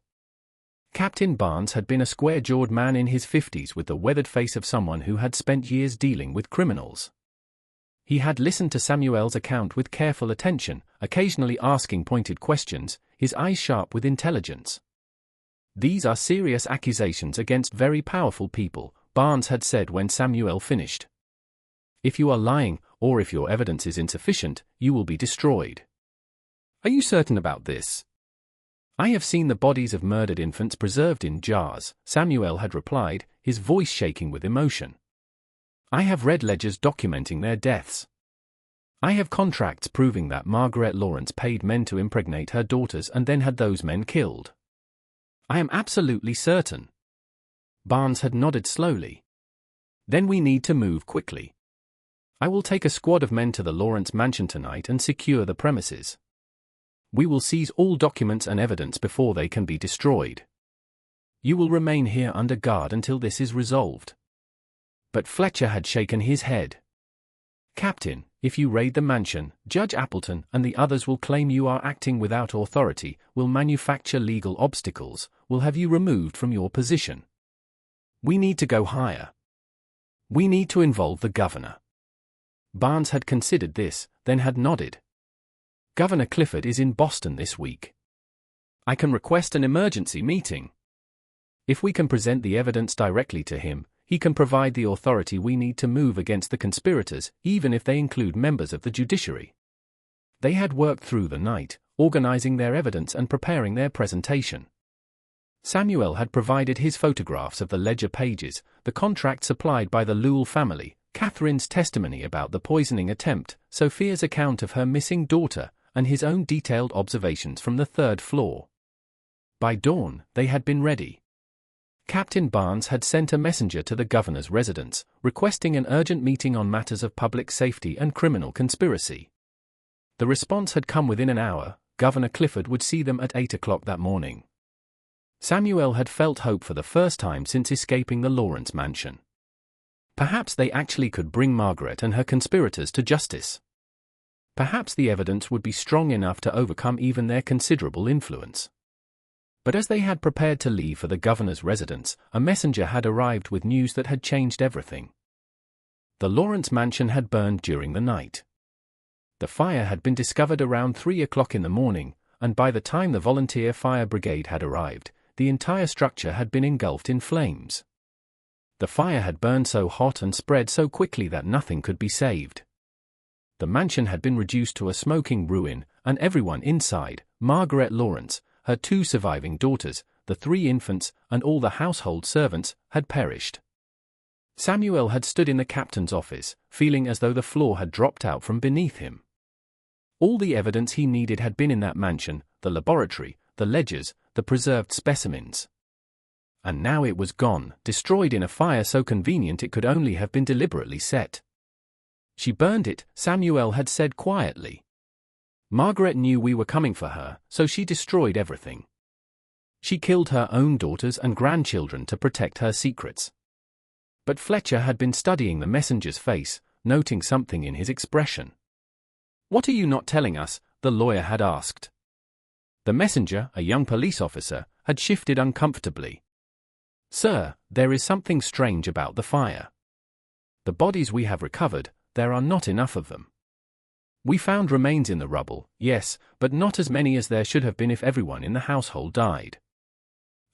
Speaker 1: Captain Barnes had been a square-jawed man in his 50s with the weathered face of someone who had spent years dealing with criminals. He had listened to Samuel's account with careful attention, occasionally asking pointed questions, his eyes sharp with intelligence. "These are serious accusations against very powerful people," Barnes had said when Samuel finished. "If you are lying, or if your evidence is insufficient, you will be destroyed." "Are you certain about this?" "I have seen the bodies of murdered infants preserved in jars," Samuel had replied, his voice shaking with emotion. "I have read ledgers documenting their deaths. I have contracts proving that Margaret Lawrence paid men to impregnate her daughters and then had those men killed. I am absolutely certain." Barnes had nodded slowly. "Then we need to move quickly. I will take a squad of men to the Lawrence mansion tonight and secure the premises. We will seize all documents and evidence before they can be destroyed. You will remain here under guard until this is resolved." But Fletcher had shaken his head. "Captain, if you raid the mansion, Judge Appleton and the others will claim you are acting without authority, will manufacture legal obstacles, will have you removed from your position. We need to go higher. We need to involve the governor." Barnes had considered this, then had nodded. "Governor Clifford is in Boston this week. I can request an emergency meeting. If we can present the evidence directly to him, he can provide the authority we need to move against the conspirators, even if they include members of the judiciary." They had worked through the night, organizing their evidence and preparing their presentation. Samuel had provided his photographs of the ledger pages, the contract supplied by the Lewell family, Catherine's testimony about the poisoning attempt, Sophia's account of her missing daughter, and his own detailed observations from the third floor. By dawn, they had been ready. Captain Barnes had sent a messenger to the governor's residence, requesting an urgent meeting on matters of public safety and criminal conspiracy. The response had come within an hour. Governor Clifford would see them at 8 o'clock that morning. Samuel had felt hope for the first time since escaping the Lawrence mansion. Perhaps they actually could bring Margaret and her conspirators to justice. Perhaps the evidence would be strong enough to overcome even their considerable influence. But as they had prepared to leave for the governor's residence, a messenger had arrived with news that had changed everything. The Lawrence mansion had burned during the night. The fire had been discovered around 3 o'clock in the morning, and by the time the volunteer fire brigade had arrived, the entire structure had been engulfed in flames. The fire had burned so hot and spread so quickly that nothing could be saved. The mansion had been reduced to a smoking ruin, and everyone inside, Margaret Lawrence, her 2 surviving daughters, the 3 infants, and all the household servants, had perished. Samuel had stood in the captain's office, feeling as though the floor had dropped out from beneath him. All the evidence he needed had been in that mansion, the laboratory, the ledgers, the preserved specimens. And now it was gone, destroyed in a fire so convenient it could only have been deliberately set. "She burned it," Samuel had said quietly. "Margaret knew we were coming for her, so she destroyed everything. She killed her own daughters and grandchildren to protect her secrets." But Fletcher had been studying the messenger's face, noting something in his expression. "What are you not telling us?" the lawyer had asked. The messenger, a young police officer, had shifted uncomfortably. "Sir, there is something strange about the fire. The bodies we have recovered, there are not enough of them. We found remains in the rubble, yes, but not as many as there should have been if everyone in the household died.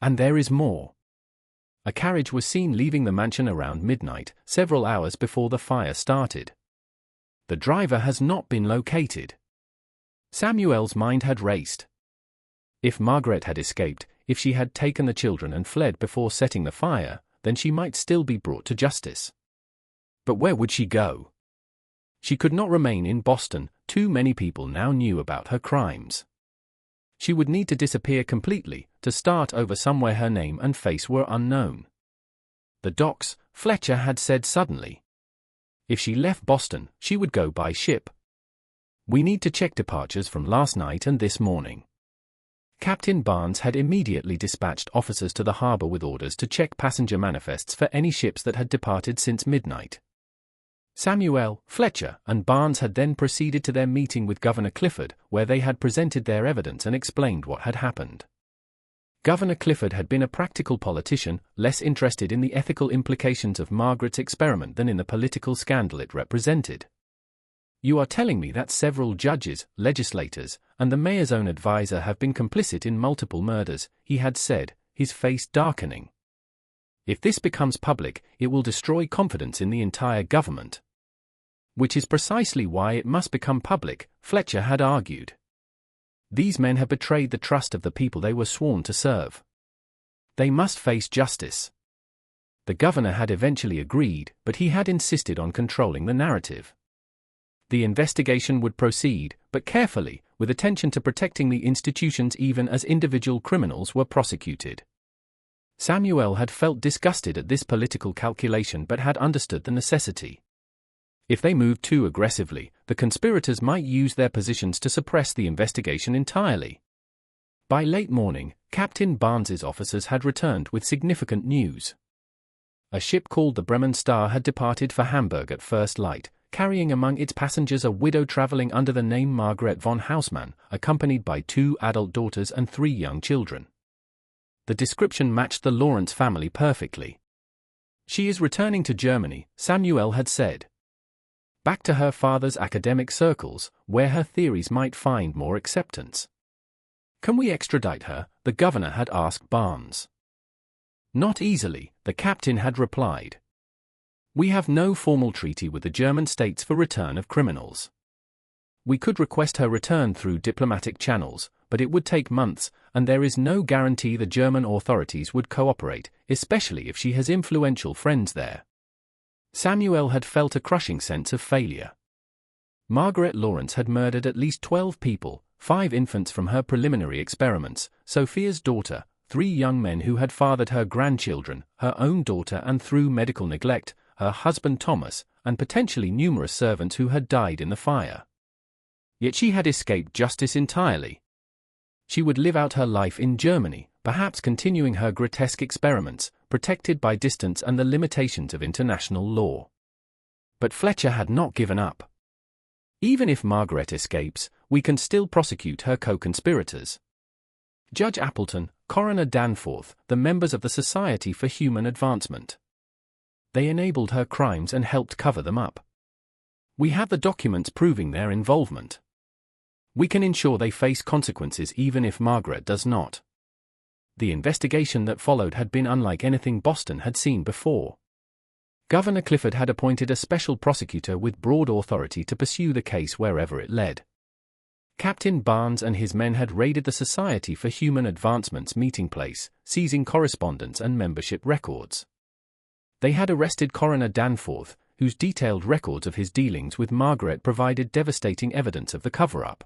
Speaker 1: And there is more. A carriage was seen leaving the mansion around midnight, several hours before the fire started. The driver has not been located." Samuel's mind had raced. If Margaret had escaped, if she had taken the children and fled before setting the fire, then she might still be brought to justice. But where would she go? She could not remain in Boston, too many people now knew about her crimes. She would need to disappear completely, to start over somewhere her name and face were unknown. The docks, Fletcher had said suddenly. If she left Boston, she would go by ship. We need to check departures from last night and this morning. Captain Barnes had immediately dispatched officers to the harbor with orders to check passenger manifests for any ships that had departed since midnight. Samuel, Fletcher, and Barnes had then proceeded to their meeting with Governor Clifford, where they had presented their evidence and explained what had happened. Governor Clifford had been a practical politician, less interested in the ethical implications of Margaret's experiment than in the political scandal it represented. "You are telling me that several judges, legislators, and the mayor's own advisor have been complicit in multiple murders," he had said, his face darkening. "If this becomes public, it will destroy confidence in the entire government." Which is precisely why it must become public, Fletcher had argued. These men have betrayed the trust of the people they were sworn to serve. They must face justice. The governor had eventually agreed, but he had insisted on controlling the narrative. The investigation would proceed, but carefully, with attention to protecting the institutions even as individual criminals were prosecuted. Samuel had felt disgusted at this political calculation but had understood the necessity. If they moved too aggressively, the conspirators might use their positions to suppress the investigation entirely. By late morning, Captain Barnes's officers had returned with significant news. A ship called the Bremen Star had departed for Hamburg at first light, carrying among its passengers a widow traveling under the name Margaret von Haussmann, accompanied by 2 adult daughters and 3 young children. The description matched the Lawrence family perfectly. "She is returning to Germany," Samuel had said. "Back to her father's academic circles, where her theories might find more acceptance." "Can we extradite her?" the governor had asked Barnes. "Not easily," the captain had replied. "We have no formal treaty with the German states for return of criminals. We could request her return through diplomatic channels, but it would take months, and there is no guarantee the German authorities would cooperate, especially if she has influential friends there." Samuel had felt a crushing sense of failure. Margaret Lawrence had murdered at least 12 people, 5 infants from her preliminary experiments, Sophia's daughter, 3 young men who had fathered her grandchildren, her own daughter, and through medical neglect, her husband Thomas, and potentially numerous servants who had died in the fire. Yet she had escaped justice entirely. She would live out her life in Germany, perhaps continuing her grotesque experiments, protected by distance and the limitations of international law. But Fletcher had not given up. "Even if Margaret escapes, we can still prosecute her co-conspirators. Judge Appleton, Coroner Danforth, the members of the Society for Human Advancement. They enabled her crimes and helped cover them up. We have the documents proving their involvement. We can ensure they face consequences even if Margaret does not." The investigation that followed had been unlike anything Boston had seen before. Governor Clifford had appointed a special prosecutor with broad authority to pursue the case wherever it led. Captain Barnes and his men had raided the Society for Human Advancement's meeting place, seizing correspondence and membership records. They had arrested Coroner Danforth, whose detailed records of his dealings with Margaret provided devastating evidence of the cover-up.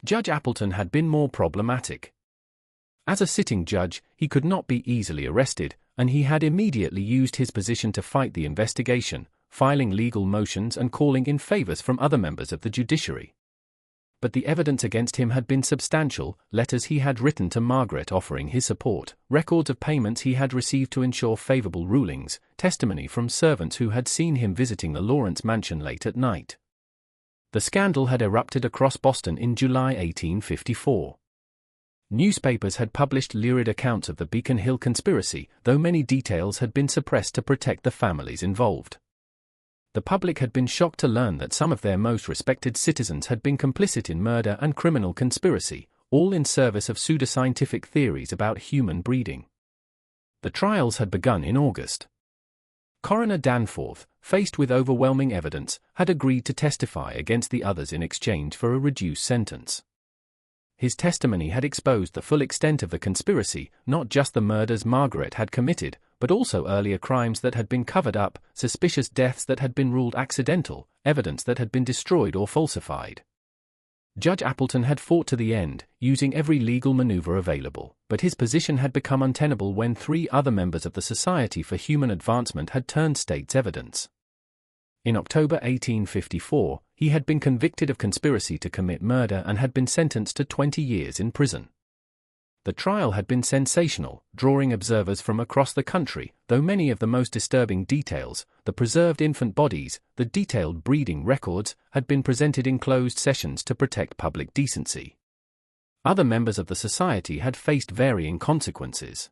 Speaker 1: Judge Appleton had been more problematic. As a sitting judge, he could not be easily arrested, and he had immediately used his position to fight the investigation, filing legal motions and calling in favors from other members of the judiciary. But the evidence against him had been substantial: letters he had written to Margaret offering his support, records of payments he had received to ensure favorable rulings, testimony from servants who had seen him visiting the Lawrence mansion late at night. The scandal had erupted across Boston in July 1854. Newspapers had published lurid accounts of the Beacon Hill conspiracy, though many details had been suppressed to protect the families involved. The public had been shocked to learn that some of their most respected citizens had been complicit in murder and criminal conspiracy, all in service of pseudoscientific theories about human breeding. The trials had begun in August. Coroner Danforth, faced with overwhelming evidence, had agreed to testify against the others in exchange for a reduced sentence. His testimony had exposed the full extent of the conspiracy, not just the murders Margaret had committed, but also earlier crimes that had been covered up, suspicious deaths that had been ruled accidental, evidence that had been destroyed or falsified. Judge Appleton had fought to the end, using every legal maneuver available, but his position had become untenable when 3 other members of the Society for Human Advancement had turned state's evidence. In October 1854, he had been convicted of conspiracy to commit murder and had been sentenced to 20 years in prison. The trial had been sensational, drawing observers from across the country, though many of the most disturbing details, the preserved infant bodies, the detailed breeding records, had been presented in closed sessions to protect public decency. Other members of the society had faced varying consequences.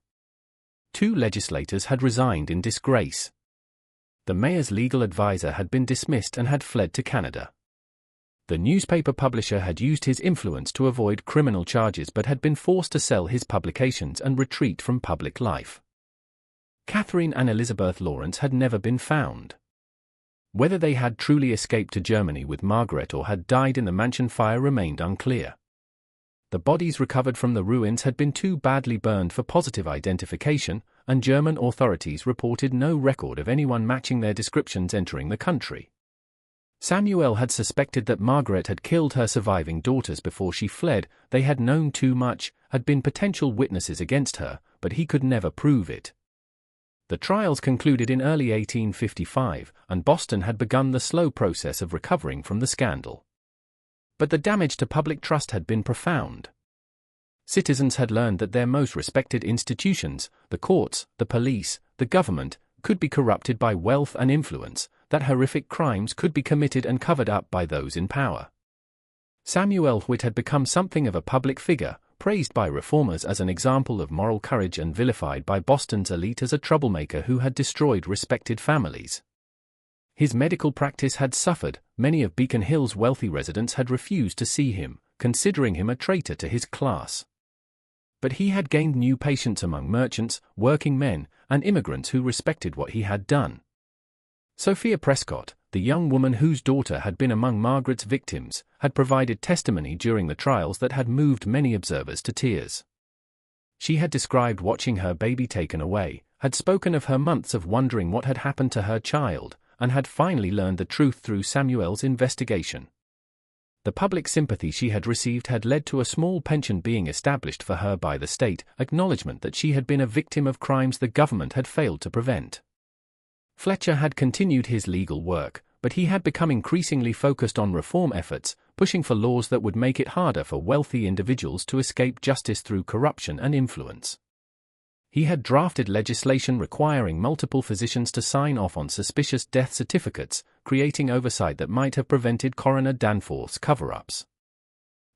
Speaker 1: 2 legislators had resigned in disgrace. The mayor's legal advisor had been dismissed and had fled to Canada. The newspaper publisher had used his influence to avoid criminal charges but had been forced to sell his publications and retreat from public life. Catherine and Elizabeth Lawrence had never been found. Whether they had truly escaped to Germany with Margaret or had died in the mansion fire remained unclear. The bodies recovered from the ruins had been too badly burned for positive identification, and German authorities reported no record of anyone matching their descriptions entering the country. Samuel had suspected that Margaret had killed her surviving daughters before she fled. They had known too much, had been potential witnesses against her, but he could never prove it. The trials concluded in early 1855, and Boston had begun the slow process of recovering from the scandal. But the damage to public trust had been profound. Citizens had learned that their most respected institutions, the courts, the police, the government, could be corrupted by wealth and influence, that horrific crimes could be committed and covered up by those in power. Samuel Whitt had become something of a public figure, praised by reformers as an example of moral courage and vilified by Boston's elite as a troublemaker who had destroyed respected families. His medical practice had suffered. Many of Beacon Hill's wealthy residents had refused to see him, considering him a traitor to his class. But he had gained new patients among merchants, working men, and immigrants who respected what he had done. Sophia Prescott, the young woman whose daughter had been among Margaret's victims, had provided testimony during the trials that had moved many observers to tears. She had described watching her baby taken away, had spoken of her months of wondering what had happened to her child, and had finally learned the truth through Samuel's investigation. The public sympathy she had received had led to a small pension being established for her by the state, acknowledgement that she had been a victim of crimes the government had failed to prevent. Fletcher had continued his legal work, but he had become increasingly focused on reform efforts, pushing for laws that would make it harder for wealthy individuals to escape justice through corruption and influence. He had drafted legislation requiring multiple physicians to sign off on suspicious death certificates, creating oversight that might have prevented Coroner Danforth's cover-ups.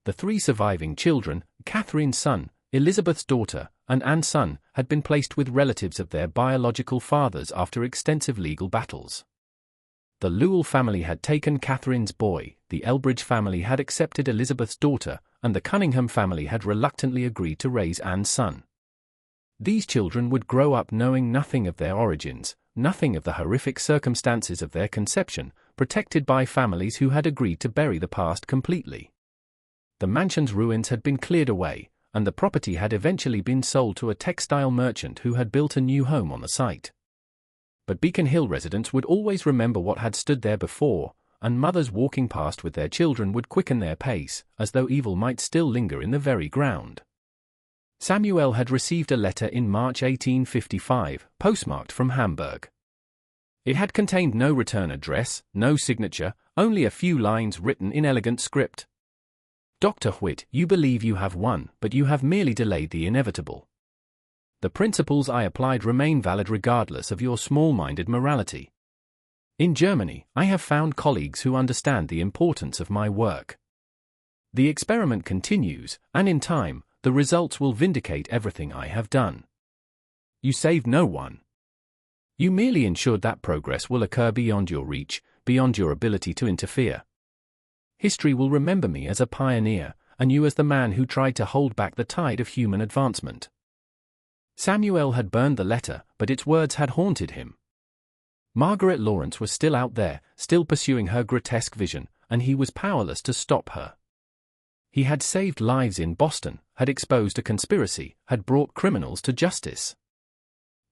Speaker 1: The 3 surviving children, Catherine's son, Elizabeth's daughter, and Anne's son, had been placed with relatives of their biological fathers after extensive legal battles. The Lewell family had taken Catherine's boy, the Elbridge family had accepted Elizabeth's daughter, and the Cunningham family had reluctantly agreed to raise Anne's son. These children would grow up knowing nothing of their origins, nothing of the horrific circumstances of their conception, protected by families who had agreed to bury the past completely. The mansion's ruins had been cleared away, and the property had eventually been sold to a textile merchant who had built a new home on the site. But Beacon Hill residents would always remember what had stood there before, and mothers walking past with their children would quicken their pace, as though evil might still linger in the very ground. Samuel had received a letter in March 1855, postmarked from Hamburg. It had contained no return address, no signature, only a few lines written in elegant script. Dr. Whitt, you believe you have won, but you have merely delayed the inevitable. The principles I applied remain valid regardless of your small-minded morality. In Germany, I have found colleagues who understand the importance of my work. The experiment continues, and in time, the results will vindicate everything I have done. You saved no one. You merely ensured that progress will occur beyond your reach, beyond your ability to interfere. History will remember me as a pioneer, and you as the man who tried to hold back the tide of human advancement. Samuel had burned the letter, but its words had haunted him. Margaret Lawrence was still out there, still pursuing her grotesque vision, and he was powerless to stop her. He had saved lives in Boston, had exposed a conspiracy, had brought criminals to justice.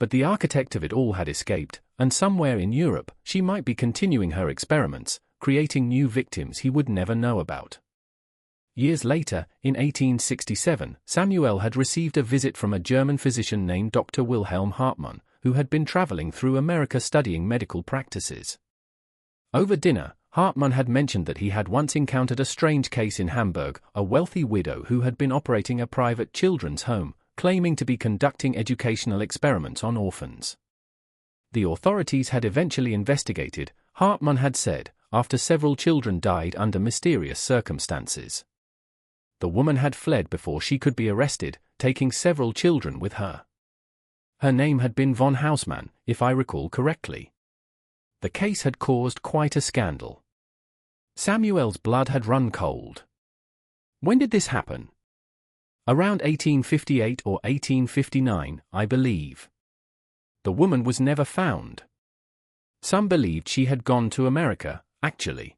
Speaker 1: But the architect of it all had escaped, and somewhere in Europe, she might be continuing her experiments, creating new victims he would never know about. Years later, in 1867, Samuel had received a visit from a German physician named Dr. Wilhelm Hartmann, who had been traveling through America studying medical practices. Over dinner, Hartmann had mentioned that he had once encountered a strange case in Hamburg, a wealthy widow who had been operating a private children's home, claiming to be conducting educational experiments on orphans. The authorities had eventually investigated, Hartmann had said, after several children died under mysterious circumstances. The woman had fled before she could be arrested, taking several children with her. Her name had been von Hausmann, if I recall correctly. The case had caused quite a scandal. Samuel's blood had run cold. When did this happen? Around 1858 or 1859, I believe. The woman was never found. Some believed she had gone to America, actually.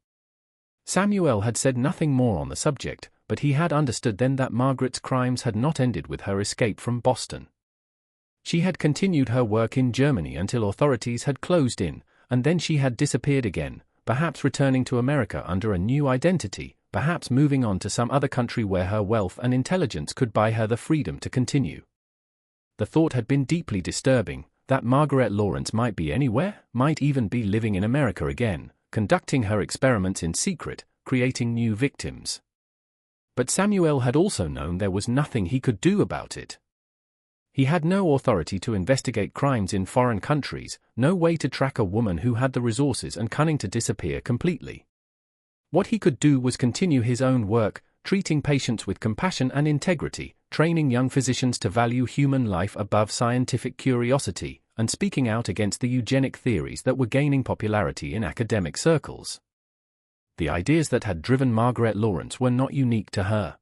Speaker 1: Samuel had said nothing more on the subject, but he had understood then that Margaret's crimes had not ended with her escape from Boston. She had continued her work in Germany until authorities had closed in, and then she had disappeared again, perhaps returning to America under a new identity, perhaps moving on to some other country where her wealth and intelligence could buy her the freedom to continue. The thought had been deeply disturbing, that Margaret Lawrence might be anywhere, might even be living in America again, conducting her experiments in secret, creating new victims. But Samuel had also known there was nothing he could do about it. He had no authority to investigate crimes in foreign countries, no way to track a woman who had the resources and cunning to disappear completely. What he could do was continue his own work, treating patients with compassion and integrity, training young physicians to value human life above scientific curiosity, and speaking out against the eugenic theories that were gaining popularity in academic circles. The ideas that had driven Margaret Lawrence were not unique to her.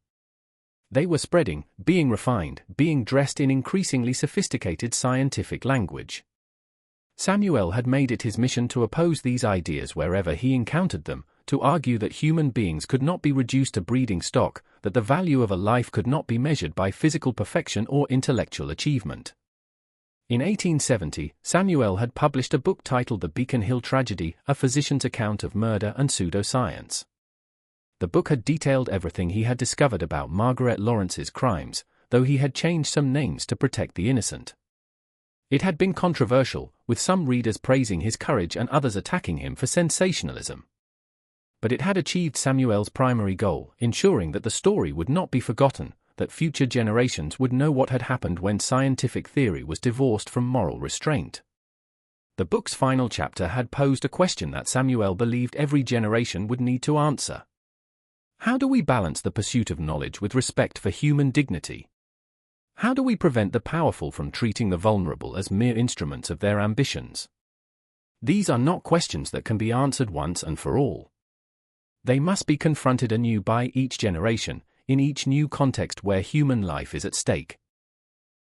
Speaker 1: They were spreading, being refined, being dressed in increasingly sophisticated scientific language. Samuel had made it his mission to oppose these ideas wherever he encountered them, to argue that human beings could not be reduced to breeding stock, that the value of a life could not be measured by physical perfection or intellectual achievement. In 1870, Samuel had published a book titled The Beacon Hill Tragedy, A Physician's Account of Murder and Pseudoscience. The book had detailed everything he had discovered about Margaret Lawrence's crimes, though he had changed some names to protect the innocent. It had been controversial, with some readers praising his courage and others attacking him for sensationalism. But it had achieved Samuel's primary goal, ensuring that the story would not be forgotten, that future generations would know what had happened when scientific theory was divorced from moral restraint. The book's final chapter had posed a question that Samuel believed every generation would need to answer. How do we balance the pursuit of knowledge with respect for human dignity? How do we prevent the powerful from treating the vulnerable as mere instruments of their ambitions? These are not questions that can be answered once and for all. They must be confronted anew by each generation, in each new context where human life is at stake.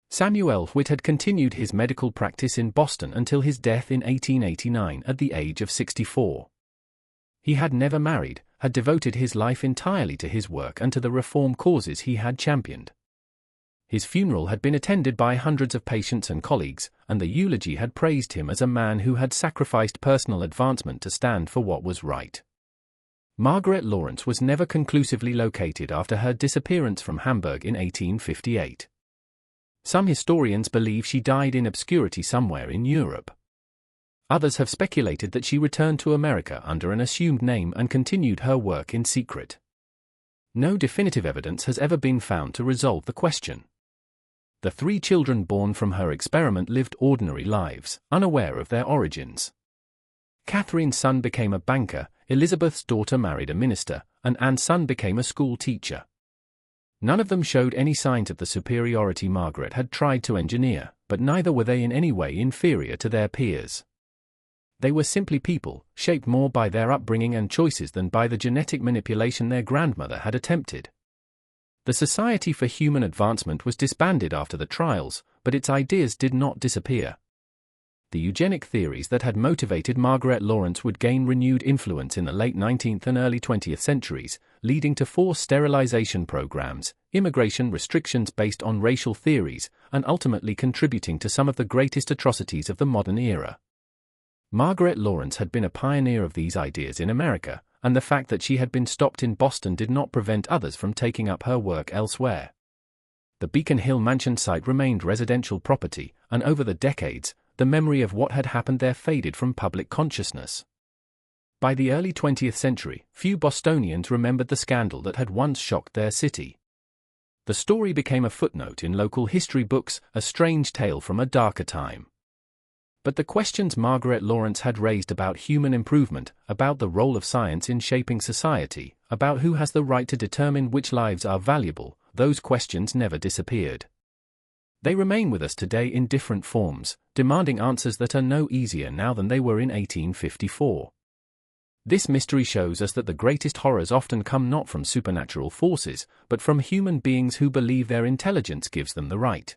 Speaker 1: Samuel Whitt had continued his medical practice in Boston until his death in 1889 at the age of 64. He had never married, had devoted his life entirely to his work and to the reform causes he had championed. His funeral had been attended by hundreds of patients and colleagues, and the eulogy had praised him as a man who had sacrificed personal advancement to stand for what was right. Margaret Lawrence was never conclusively located after her disappearance from Hamburg in 1858. Some historians believe she died in obscurity somewhere in Europe. Others have speculated that she returned to America under an assumed name and continued her work in secret. No definitive evidence has ever been found to resolve the question. The 3 children born from her experiment lived ordinary lives, unaware of their origins. Catherine's son became a banker, Elizabeth's daughter married a minister, and Anne's son became a school teacher. None of them showed any signs of the superiority Margaret had tried to engineer, but neither were they in any way inferior to their peers. They were simply people, shaped more by their upbringing and choices than by the genetic manipulation their grandmother had attempted. The Society for Human Advancement was disbanded after the trials, but its ideas did not disappear. The eugenic theories that had motivated Margaret Lawrence would gain renewed influence in the late 19th and early 20th centuries, leading to forced sterilization programs, immigration restrictions based on racial theories, and ultimately contributing to some of the greatest atrocities of the modern era. Margaret Lawrence had been a pioneer of these ideas in America, and the fact that she had been stopped in Boston did not prevent others from taking up her work elsewhere. The Beacon Hill mansion site remained residential property, and over the decades, the memory of what had happened there faded from public consciousness. By the early 20th century, few Bostonians remembered the scandal that had once shocked their city. The story became a footnote in local history books, a strange tale from a darker time. But the questions Margaret Lawrence had raised about human improvement, about the role of science in shaping society, about who has the right to determine which lives are valuable, those questions never disappeared. They remain with us today in different forms, demanding answers that are no easier now than they were in 1854. This mystery shows us that the greatest horrors often come not from supernatural forces, but from human beings who believe their intelligence gives them the right